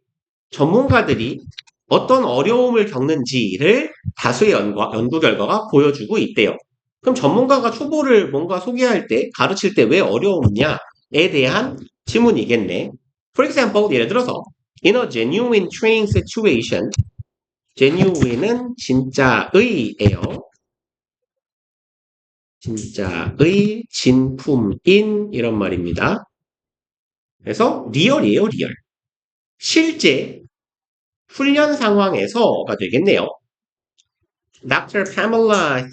전문가들이 어떤 어려움을 겪는지를 다수의 연구 결과가 보여주고 있대요. 그럼 전문가가 초보를 뭔가 소개할 때, 가르칠 때 왜 어려웠냐에 대한 질문이겠네. For example, 예를 들어서 in a genuine training situation, genuine은 진짜의예요. 진짜의, 진품인 이런 말입니다. 그래서 리얼이에요, 리얼. 실제 훈련 상황에서가 되겠네요. Dr. Pamela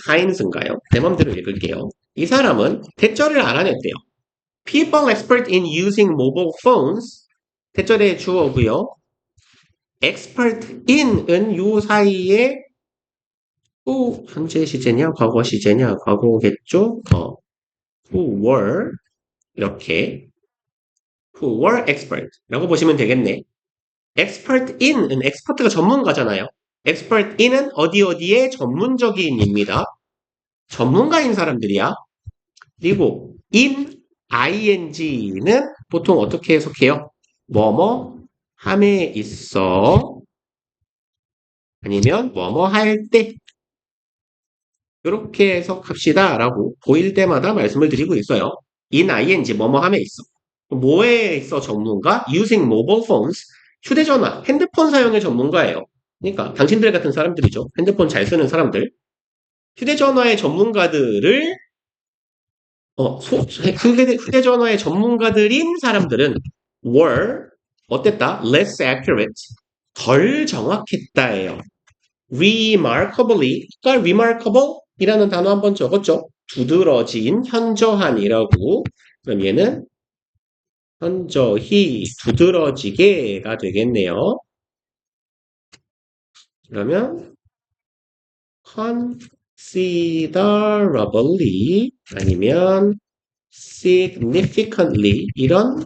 Hines인가요? 내 맘대로 읽을게요. 이 사람은 대절을 알아냈대요. People expert in using mobile phones. 대절의 주어고요. expert in은 요 사이에 또 현재 시제냐, 과거 시제냐, 과거겠죠? who were 이렇게 who were expert라고 보시면 되겠네. expert in은 expert가 전문가잖아요. expert in은 어디 어디에 전문적인입니다. 전문가인 사람들이야. 그리고 in ing는 보통 어떻게 해석해요? 뭐뭐 함에 있어 아니면 뭐뭐 할 때 이렇게 해석합시다 라고 보일 때마다 말씀을 드리고 있어요. in ing 뭐뭐 함에 있어. 뭐에 있어 전문가? using mobile phones 휴대전화, 핸드폰 사용의 전문가예요. 그러니까 당신들 같은 사람들이죠. 핸드폰 잘 쓰는 사람들. 휴대전화의 전문가들을 휴대전화의 전문가들인 사람들은 were 어땠다? less accurate 덜 정확했다예요. remarkably 그러니까 remarkable 이라는 단어 한번 적었죠. 두드러진, 현저한이라고. 그럼 얘는 현저히 두드러지게가 되겠네요. 그러면 considerably 아니면 significantly 이런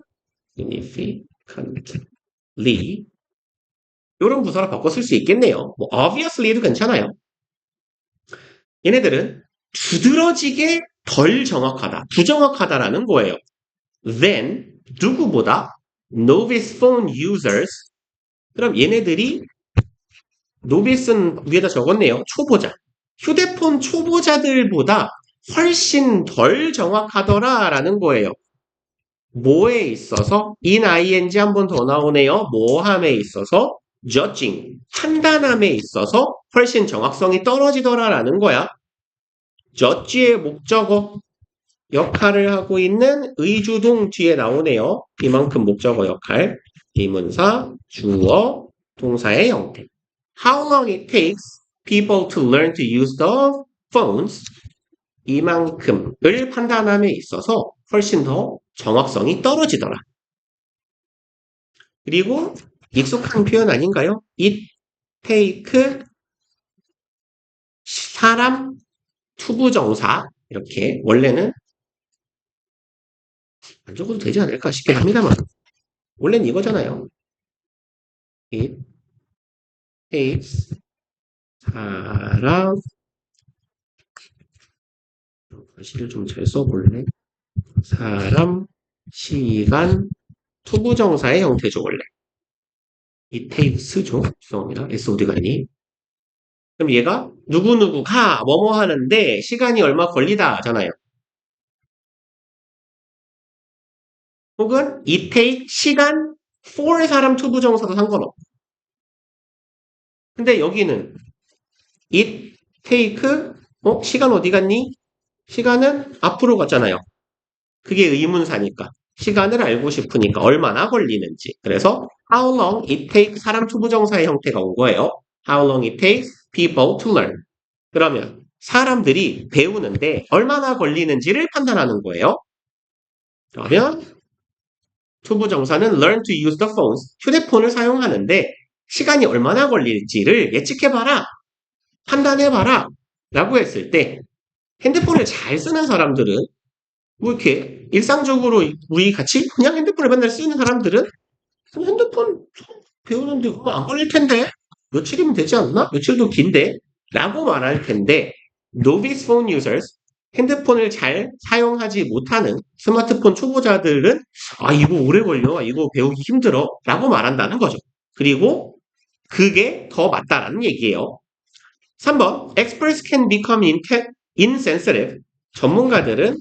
significantly 이런 부사로 바꿔 쓸 수 있겠네요. 뭐 obviously도 괜찮아요. 얘네들은 두드러지게 덜 정확하다, 부정확하다라는 거예요. Then 누구보다 novice phone users 그럼 얘네들이 novice는 위에다 적었네요. 초보자. 휴대폰 초보자들보다 훨씬 덜 정확하더라라는 거예요. 뭐에 있어서 in ing 한 번 더 나오네요. 뭐함에 있어서 judging 판단함에 있어서 훨씬 정확성이 떨어지더라라는 거야. judge의 목적어 역할을 하고 있는 의주동 뒤에 나오네요. 이만큼 목적어 역할 의문사 주어 동사의 형태. How long it takes people to learn to use the phones 이만큼을 판단함에 있어서 훨씬 더 정확성이 떨어지더라. 그리고 익숙한 표현 아닌가요? It take 사람 투부정사 이렇게 원래는 안 적어도 되지 않을까 싶긴 합니다만 원래는 이거잖아요. It takes 사람 글씨를 좀 잘 써볼래? 사람, 시간, 투부정사의 형태죠 원래. It takes죠. 죄송합니다. SOD가 아니. 그럼 얘가 누구누구가 뭐뭐 하는데 시간이 얼마 걸리다잖아요. 혹은 it take 시간 for 사람 투부정사도 상관없고. 근데 여기는 it take 시간 어디 갔니? 시간은 앞으로 갔잖아요. 그게 의문사니까. 시간을 알고 싶으니까 얼마나 걸리는지. 그래서 how long it takes 사람 투부정사의 형태가 온 거예요. How long it takes people to learn. 그러면 사람들이 배우는데 얼마나 걸리는지를 판단하는 거예요. 그러면 투부정사는 learn to use the phones. 휴대폰을 사용하는데 시간이 얼마나 걸릴지를 예측해봐라. 판단해봐라. 라고 했을 때 핸드폰을 잘 쓰는 사람들은 뭐 이렇게 일상적으로 우리 같이 그냥 핸드폰을 맨날 쓰는 사람들은 핸드폰 배우는데 그거 안 걸릴 텐데 며칠이면 되지 않나? 며칠도 긴데 라고 말할 텐데 novice phone users 핸드폰을 잘 사용하지 못하는 스마트폰 초보자들은 아 이거 오래 걸려 이거 배우기 힘들어 라고 말한다는 거죠. 그리고 그게 더 맞다라는 얘기예요. 3번 experts can become insensitive 전문가들은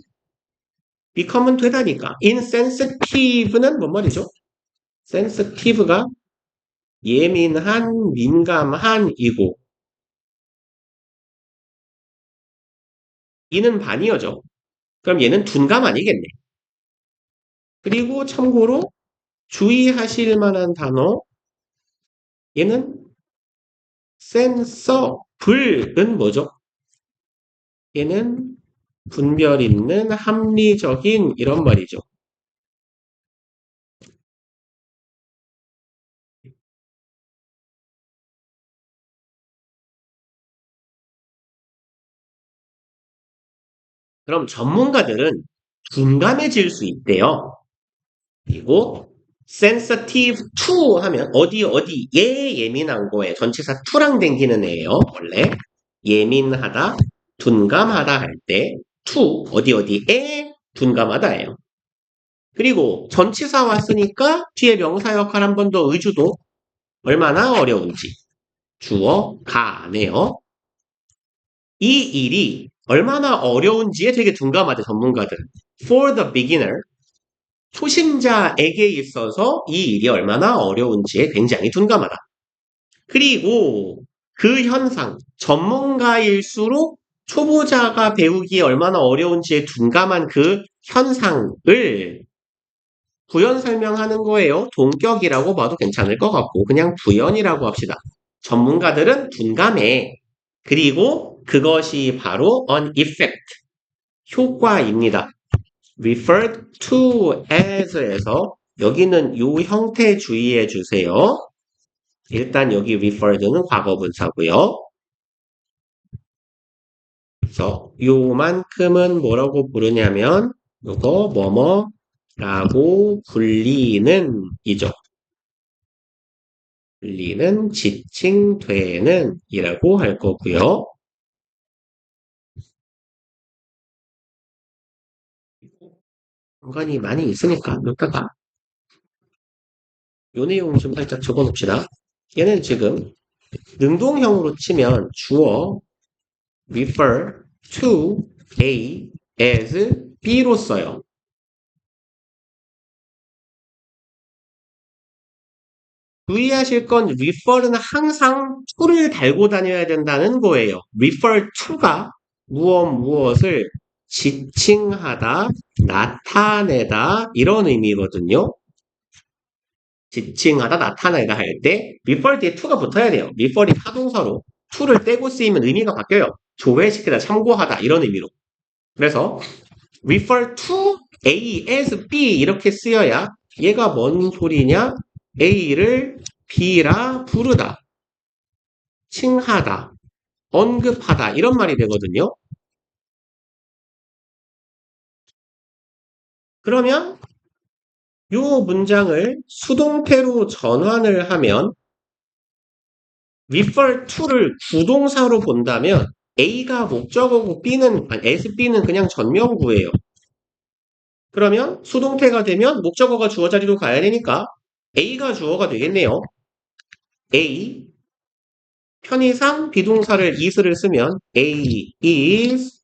become은 되다니까 insensitive는 뭔 말이죠? sensitive가 예민한, 민감한이고 이는 반이어죠. 그럼 얘는 둔감 아니겠네. 그리고 참고로 주의하실 만한 단어 얘는 sensible은 뭐죠? 얘는 분별 있는 합리적인 이런 말이죠. 그럼 전문가들은 둔감해질 수 있대요. 그리고 sensitive to 하면 어디에 예민한 거에 전치사 to랑 댕기는 애예요. 원래 예민하다, 둔감하다 할 때 to 어디에 둔감하다예요. 그리고 전치사 왔으니까 뒤에 명사 역할 한 번 더 의주도 얼마나 어려운지 주어 가네요. 이 일이 얼마나 어려운지에 되게 둔감하대 전문가들은. For the beginner 초심자에게 있어서 이 일이 얼마나 어려운지에 굉장히 둔감하다. 그리고 그 현상, 전문가일수록 초보자가 배우기에 얼마나 어려운지에 둔감한 그 현상을 부연 설명하는 거예요. 동격이라고 봐도 괜찮을 것 같고 그냥 부연이라고 합시다. 전문가들은 둔감해. 그리고 그것이 바로 an effect, 효과입니다. referred to as에서 여기는 이 형태 주의해 주세요. 일단 여기 referred는 과거분사고요. 그래서 요만큼은 뭐라고 부르냐면 요거 뭐뭐라고 불리는 이죠. 불리는 지칭되는 이라고 할 거고요. 공간이 많이 있으니까 여기다가 요 내용 좀 살짝 적어 놓읍시다. 얘는 지금 능동형으로 치면 주어 refer to A as B로 써요. 주의하실 건 refer는 항상 to를 달고 다녀야 된다는 거예요. refer to가 무엇을 지칭하다, 나타내다 이런 의미거든요. 지칭하다, 나타내다 할 때 refer 뒤에 to가 붙어야 돼요. refer이 타동사로 to를 떼고 쓰이면 의미가 바뀌어요. 조회시키다, 참고하다 이런 의미로. 그래서 refer to A as B 이렇게 쓰여야 얘가 뭔 소리냐? A를 B라 부르다, 칭하다, 언급하다 이런 말이 되거든요. 그러면 이 문장을 수동태로 전환을 하면 refer to를 구동사로 본다면 A가 목적어고 SB는 그냥 전명구예요. 그러면 수동태가 되면 목적어가 주어 자리로 가야 되니까 A가 주어가 되겠네요. A 편의상 비동사를 is를 쓰면 A is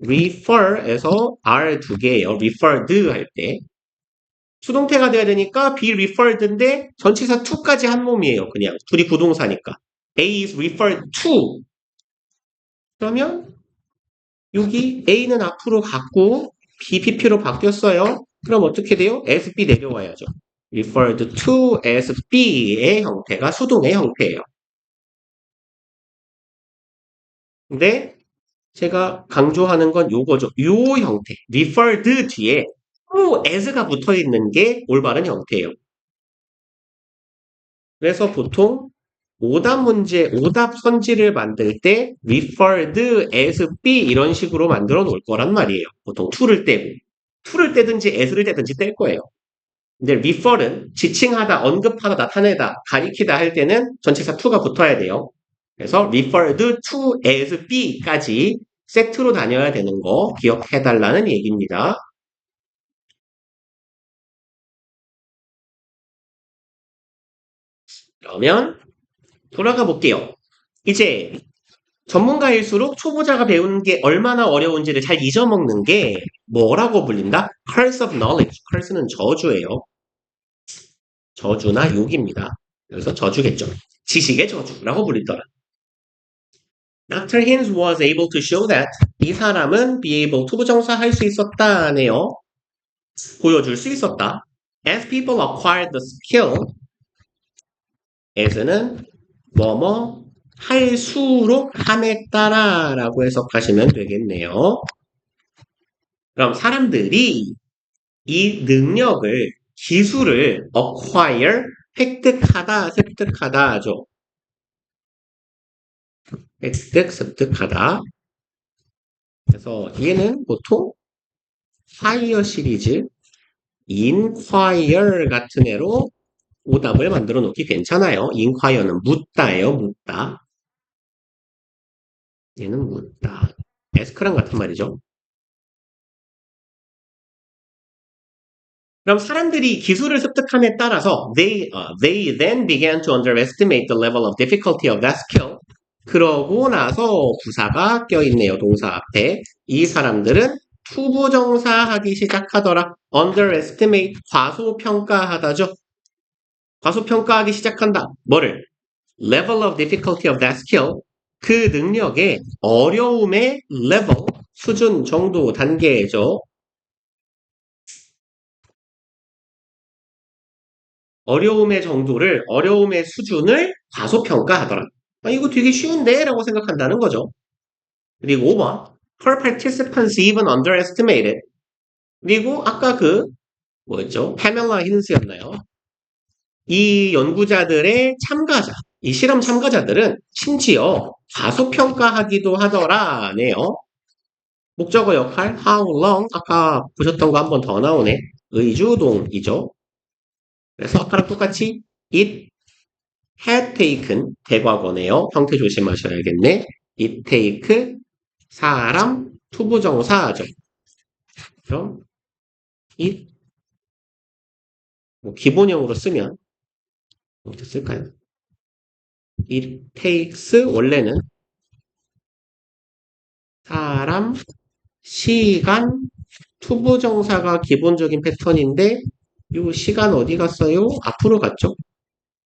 refer에서 R 두 개예요. referred 할 때. 수동태가 돼야 되니까 be referred인데 전치사 to까지 한 몸이에요. 그냥 둘이 부동사니까. A is referred to. 그러면 여기 A는 앞으로 갔고 BPP로 바뀌었어요. 그럼 어떻게 돼요? SB 내려와야죠. referred to as B의 형태가 수동의 형태예요. 근데 제가 강조하는 건 요거죠. 요 형태. referred 뒤에 to as가 붙어 있는 게 올바른 형태예요. 그래서 보통 오답 선지를 만들 때 referred as B 이런 식으로 만들어 놓을 거란 말이에요. 보통 to를 떼고. to를 떼든지 as를 떼든지 뗄 거예요. 근데 refer은 지칭하다, 언급하다, 나타내다, 가리키다 할 때는 전치사 to가 붙어야 돼요. 그래서 referred to as B까지 세트로 다녀야 되는 거 기억해달라는 얘기입니다. 그러면 돌아가 볼게요. 이제 전문가일수록 초보자가 배우는 게 얼마나 어려운지를 잘 잊어먹는 게 뭐라고 불린다? curse of knowledge. curse는 저주예요. 저주나 욕입니다. 그래서 저주겠죠. 지식의 저주라고 불리더라. Dr. Hinz was able to show that 이 사람은 be able to 부정사 할 수 있었다네요. 보여줄 수 있었다. As people acquired the skill, as는 뭐뭐 할수록 함에 따라 라고 해석하시면 되겠네요. 그럼 사람들이 이 능력을, 기술을 acquire, 획득하다 하죠. 획득, 습득하다. 그래서 얘는 보통 hire 시리즈, inquire 같은 애로 오답을 만들어 놓기 괜찮아요. inquire는 묻다예요, 묻다. 얘는 묻다. ask랑 같은 말이죠. 그럼 사람들이 기술을 습득함에 따라서 they then began to underestimate the level of difficulty of that skill. 그러고 나서 부사가 껴있네요. 동사 앞에. 이 사람들은 투부정사하기 시작하더라. underestimate, 과소평가하다죠. 과소평가하기 시작한다. 뭐를? level of difficulty of that skill. 그 능력의 어려움의 level, 수준, 정도, 단계죠. 어려움의 정도를, 어려움의 수준을 과소평가하더라. 아, 이거 되게 쉬운데? 라고 생각한다는 거죠. 그리고 5번. Her participants even underestimated. 그리고 아까 뭐였죠? 파멜라 힌스였나요? 이 연구자들의 참가자, 이 실험 참가자들은 심지어 과소평가하기도 하더라네요. 목적어 역할, how long, 아까 보셨던 거 한 번 더 나오네. 의주동이죠. 그래서 아까랑 똑같이 it had taken 대과거네요. 형태 조심하셔야겠네. it take 사람 투부정사죠. 그럼 it 기본형으로 쓰면 어떻게 쓸까요? it takes 원래는 사람, 시간, 투부정사가 기본적인 패턴인데 이 시간 어디 갔어요? 앞으로 갔죠?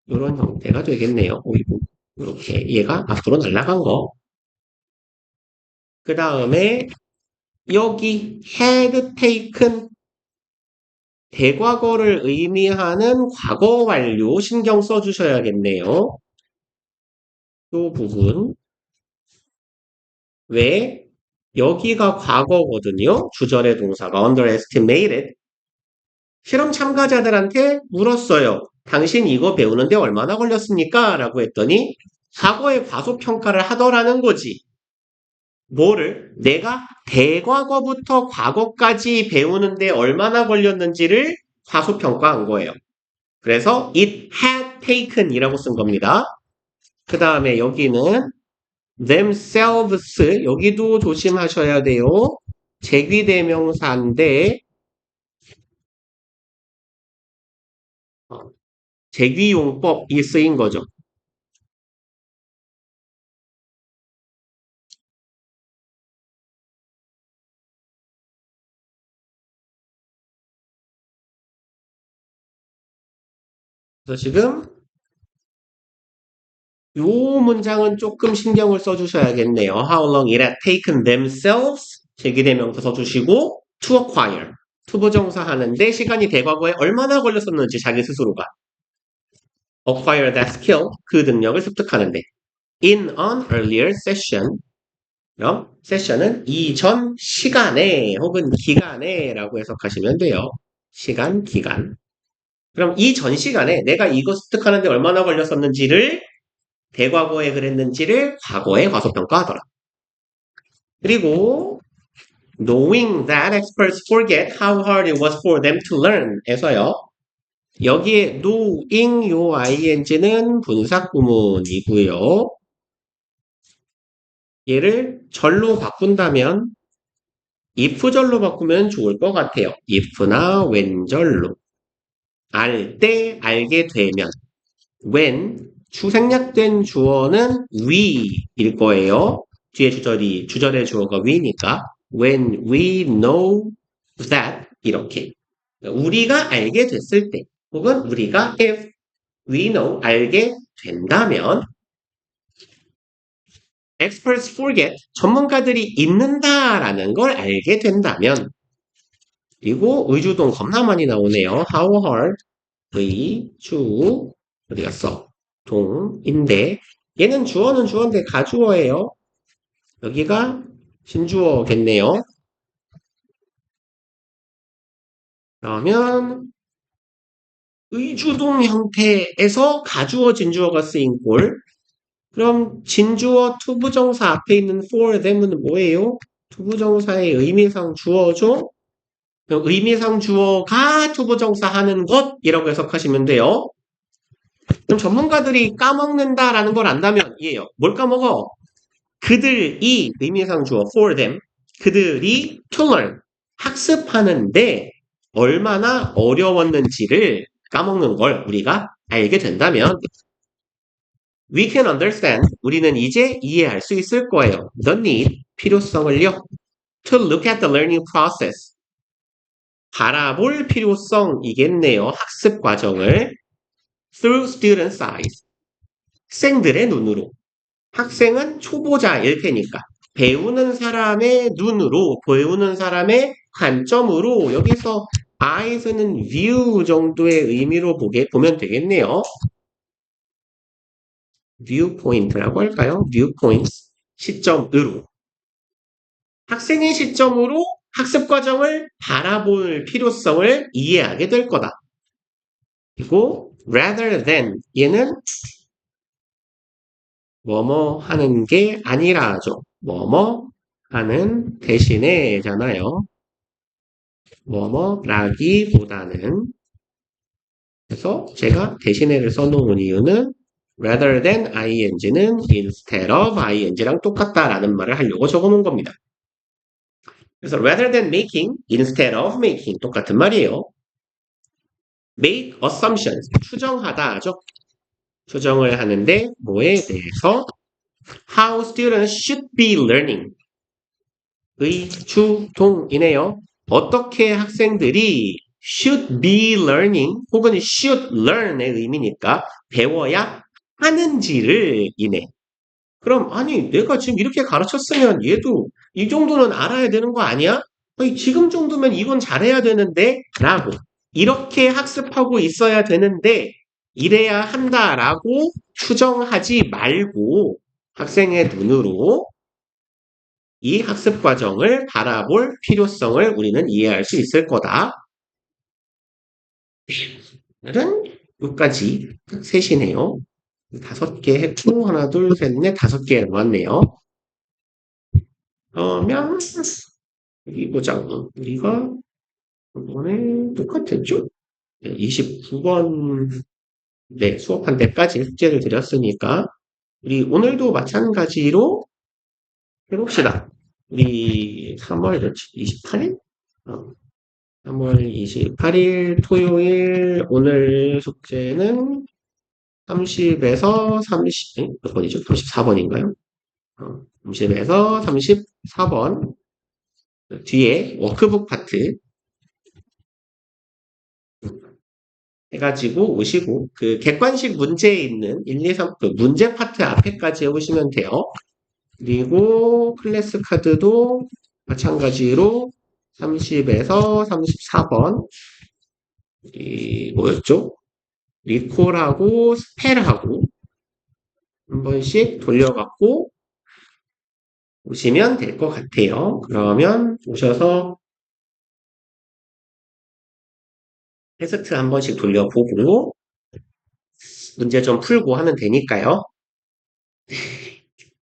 이런 형태가 되겠네요. 이렇게 얘가 앞으로 날아간 거. 그 다음에 여기 had taken 대과거를 의미하는 과거 완료 신경 써주셔야겠네요. 이 부분. 왜? 여기가 과거거든요. 주절의 동사가 underestimated. 실험 참가자들한테 물었어요. 당신 이거 배우는데 얼마나 걸렸습니까? 라고 했더니 과거의 과소평가를 하더라는 거지. 뭐를? 내가 대과거부터 과거까지 배우는데 얼마나 걸렸는지를 과소평가한 거예요. 그래서 it had taken 이라고 쓴 겁니다. 그 다음에 여기는 themselves 여기도 조심하셔야 돼요. 제귀대명사인데 제귀용법이 쓰인 거죠. 그래서 지금 요 문장은 조금 신경을 써주셔야겠네요. How long it had taken themselves 제기대명사 써주시고 to acquire 투부정사 하는데 시간이 대과거에 얼마나 걸렸었는지 자기 스스로가 acquire that skill 그 능력을 습득하는데 in an earlier session 그럼 세션은 이전 시간에 혹은 기간에 라고 해석하시면 돼요. 시간, 기간. 그럼 이전 시간에 내가 이거 습득하는데 얼마나 걸렸었는지를 대과거에 그랬는지를 과거에 과소평가하더라. 그리고 knowing that experts forget how hard it was for them to learn 에서요. 여기에 knowing 요 ing는 분사구문이고요. 얘를 절로 바꾼다면 if절로 바꾸면 좋을 것 같아요. if나 when절로. 알 때, 알게 되면. when, 추생략된 주어는 we일 거예요. 뒤에 주절의 주어가 we니까. when we know that, 이렇게. 우리가 알게 됐을 때, 혹은 우리가 if we know, 알게 된다면, experts forget, 전문가들이 잊는다라는 걸 알게 된다면, 그리고 의주동 겁나 많이 나오네요. How hard, 어디 갔어? 동인데 얘는 주어는 주어인데 가주어예요. 여기가 신주어겠네요. 그러면 의주동 형태에서 가주어, 진주어가 쓰인 꼴. 그럼 진주어 투부정사 앞에 있는 for them은 뭐예요? 투부정사의 의미상 주어죠? 그럼 의미상 주어가 투부정사 하는 것이라고 해석하시면 돼요. 그럼 전문가들이 까먹는다라는 걸 안다면 이해요. 뭘 까먹어? 그들이 의미상 주어 for them 그들이 to learn 학습하는데 얼마나 어려웠는지를 까먹는 걸 우리가 알게 된다면 we can understand 우리는 이제 이해할 수 있을 거예요. The need 필요성을요. To look at the learning process 바라볼 필요성이겠네요. 학습 과정을 through students' eyes 학생들의 눈으로 학생은 초보자일 테니까 배우는 사람의 눈으로 배우는 사람의 관점으로 여기서 eyes는 view 정도의 의미로 보면 되겠네요. viewpoint라고 할까요? viewpoint 시점으로 학생의 시점으로 학습 과정을 바라볼 필요성을 이해하게 될 거다. 그리고 rather than 얘는 뭐뭐 하는 게 아니라죠. 뭐뭐 하는 대신에잖아요. 뭐뭐라기보다는 그래서 제가 대신에를 써놓은 이유는 rather than ing는 instead of ing랑 똑같다라는 말을 하려고 적어놓은 겁니다. 그래서 rather than making, instead of making 똑같은 말이에요. make assumptions 추정하다 하죠. 추정을 하는데 뭐에 대해서 how students should be learning 의 주동이네요. 어떻게 학생들이 should be learning 혹은 should learn의 의미니까 배워야 하는지를 이네. 그럼 아니 내가 지금 이렇게 가르쳤으면 얘도 이 정도는 알아야 되는 거 아니야? 아니, 지금 정도면 이건 잘해야 되는데 라고 이렇게 학습하고 있어야 되는데 이래야 한다라고 추정하지 말고 학생의 눈으로 이 학습 과정을 바라볼 필요성을 우리는 이해할 수 있을 거다. 오늘은 여기까지 셋이네요. 5개 했고 하나 둘 셋 넷 5개 나왔네요. 그러면 여기 보자. 우리가 이번에 똑같았죠? 29번 네, 수업한 데까지 숙제를 드렸으니까 우리 오늘도 마찬가지로 해봅시다. 우리 3월 28일? 3월 28일 토요일 오늘 숙제는 30에서 30, 몇 번이죠? 34번인가요? 30에서 34번 뒤에 워크북 파트 해가지고 오시고 그 객관식 문제에 있는 1, 2, 3, 그 문제 파트 앞에까지 해오시면 돼요. 그리고 클래스 카드도 마찬가지로 30에서 34번 이 뭐였죠? 리콜하고 스펠하고 한 번씩 돌려갖고 오시면 될 것 같아요. 그러면 오셔서 테스트 한 번씩 돌려보고 문제 좀 풀고 하면 되니까요.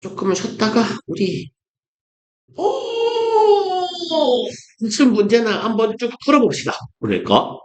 조금 쉬었다가 우리 무슨 문제나 한번 쭉 풀어봅시다. 오늘 거.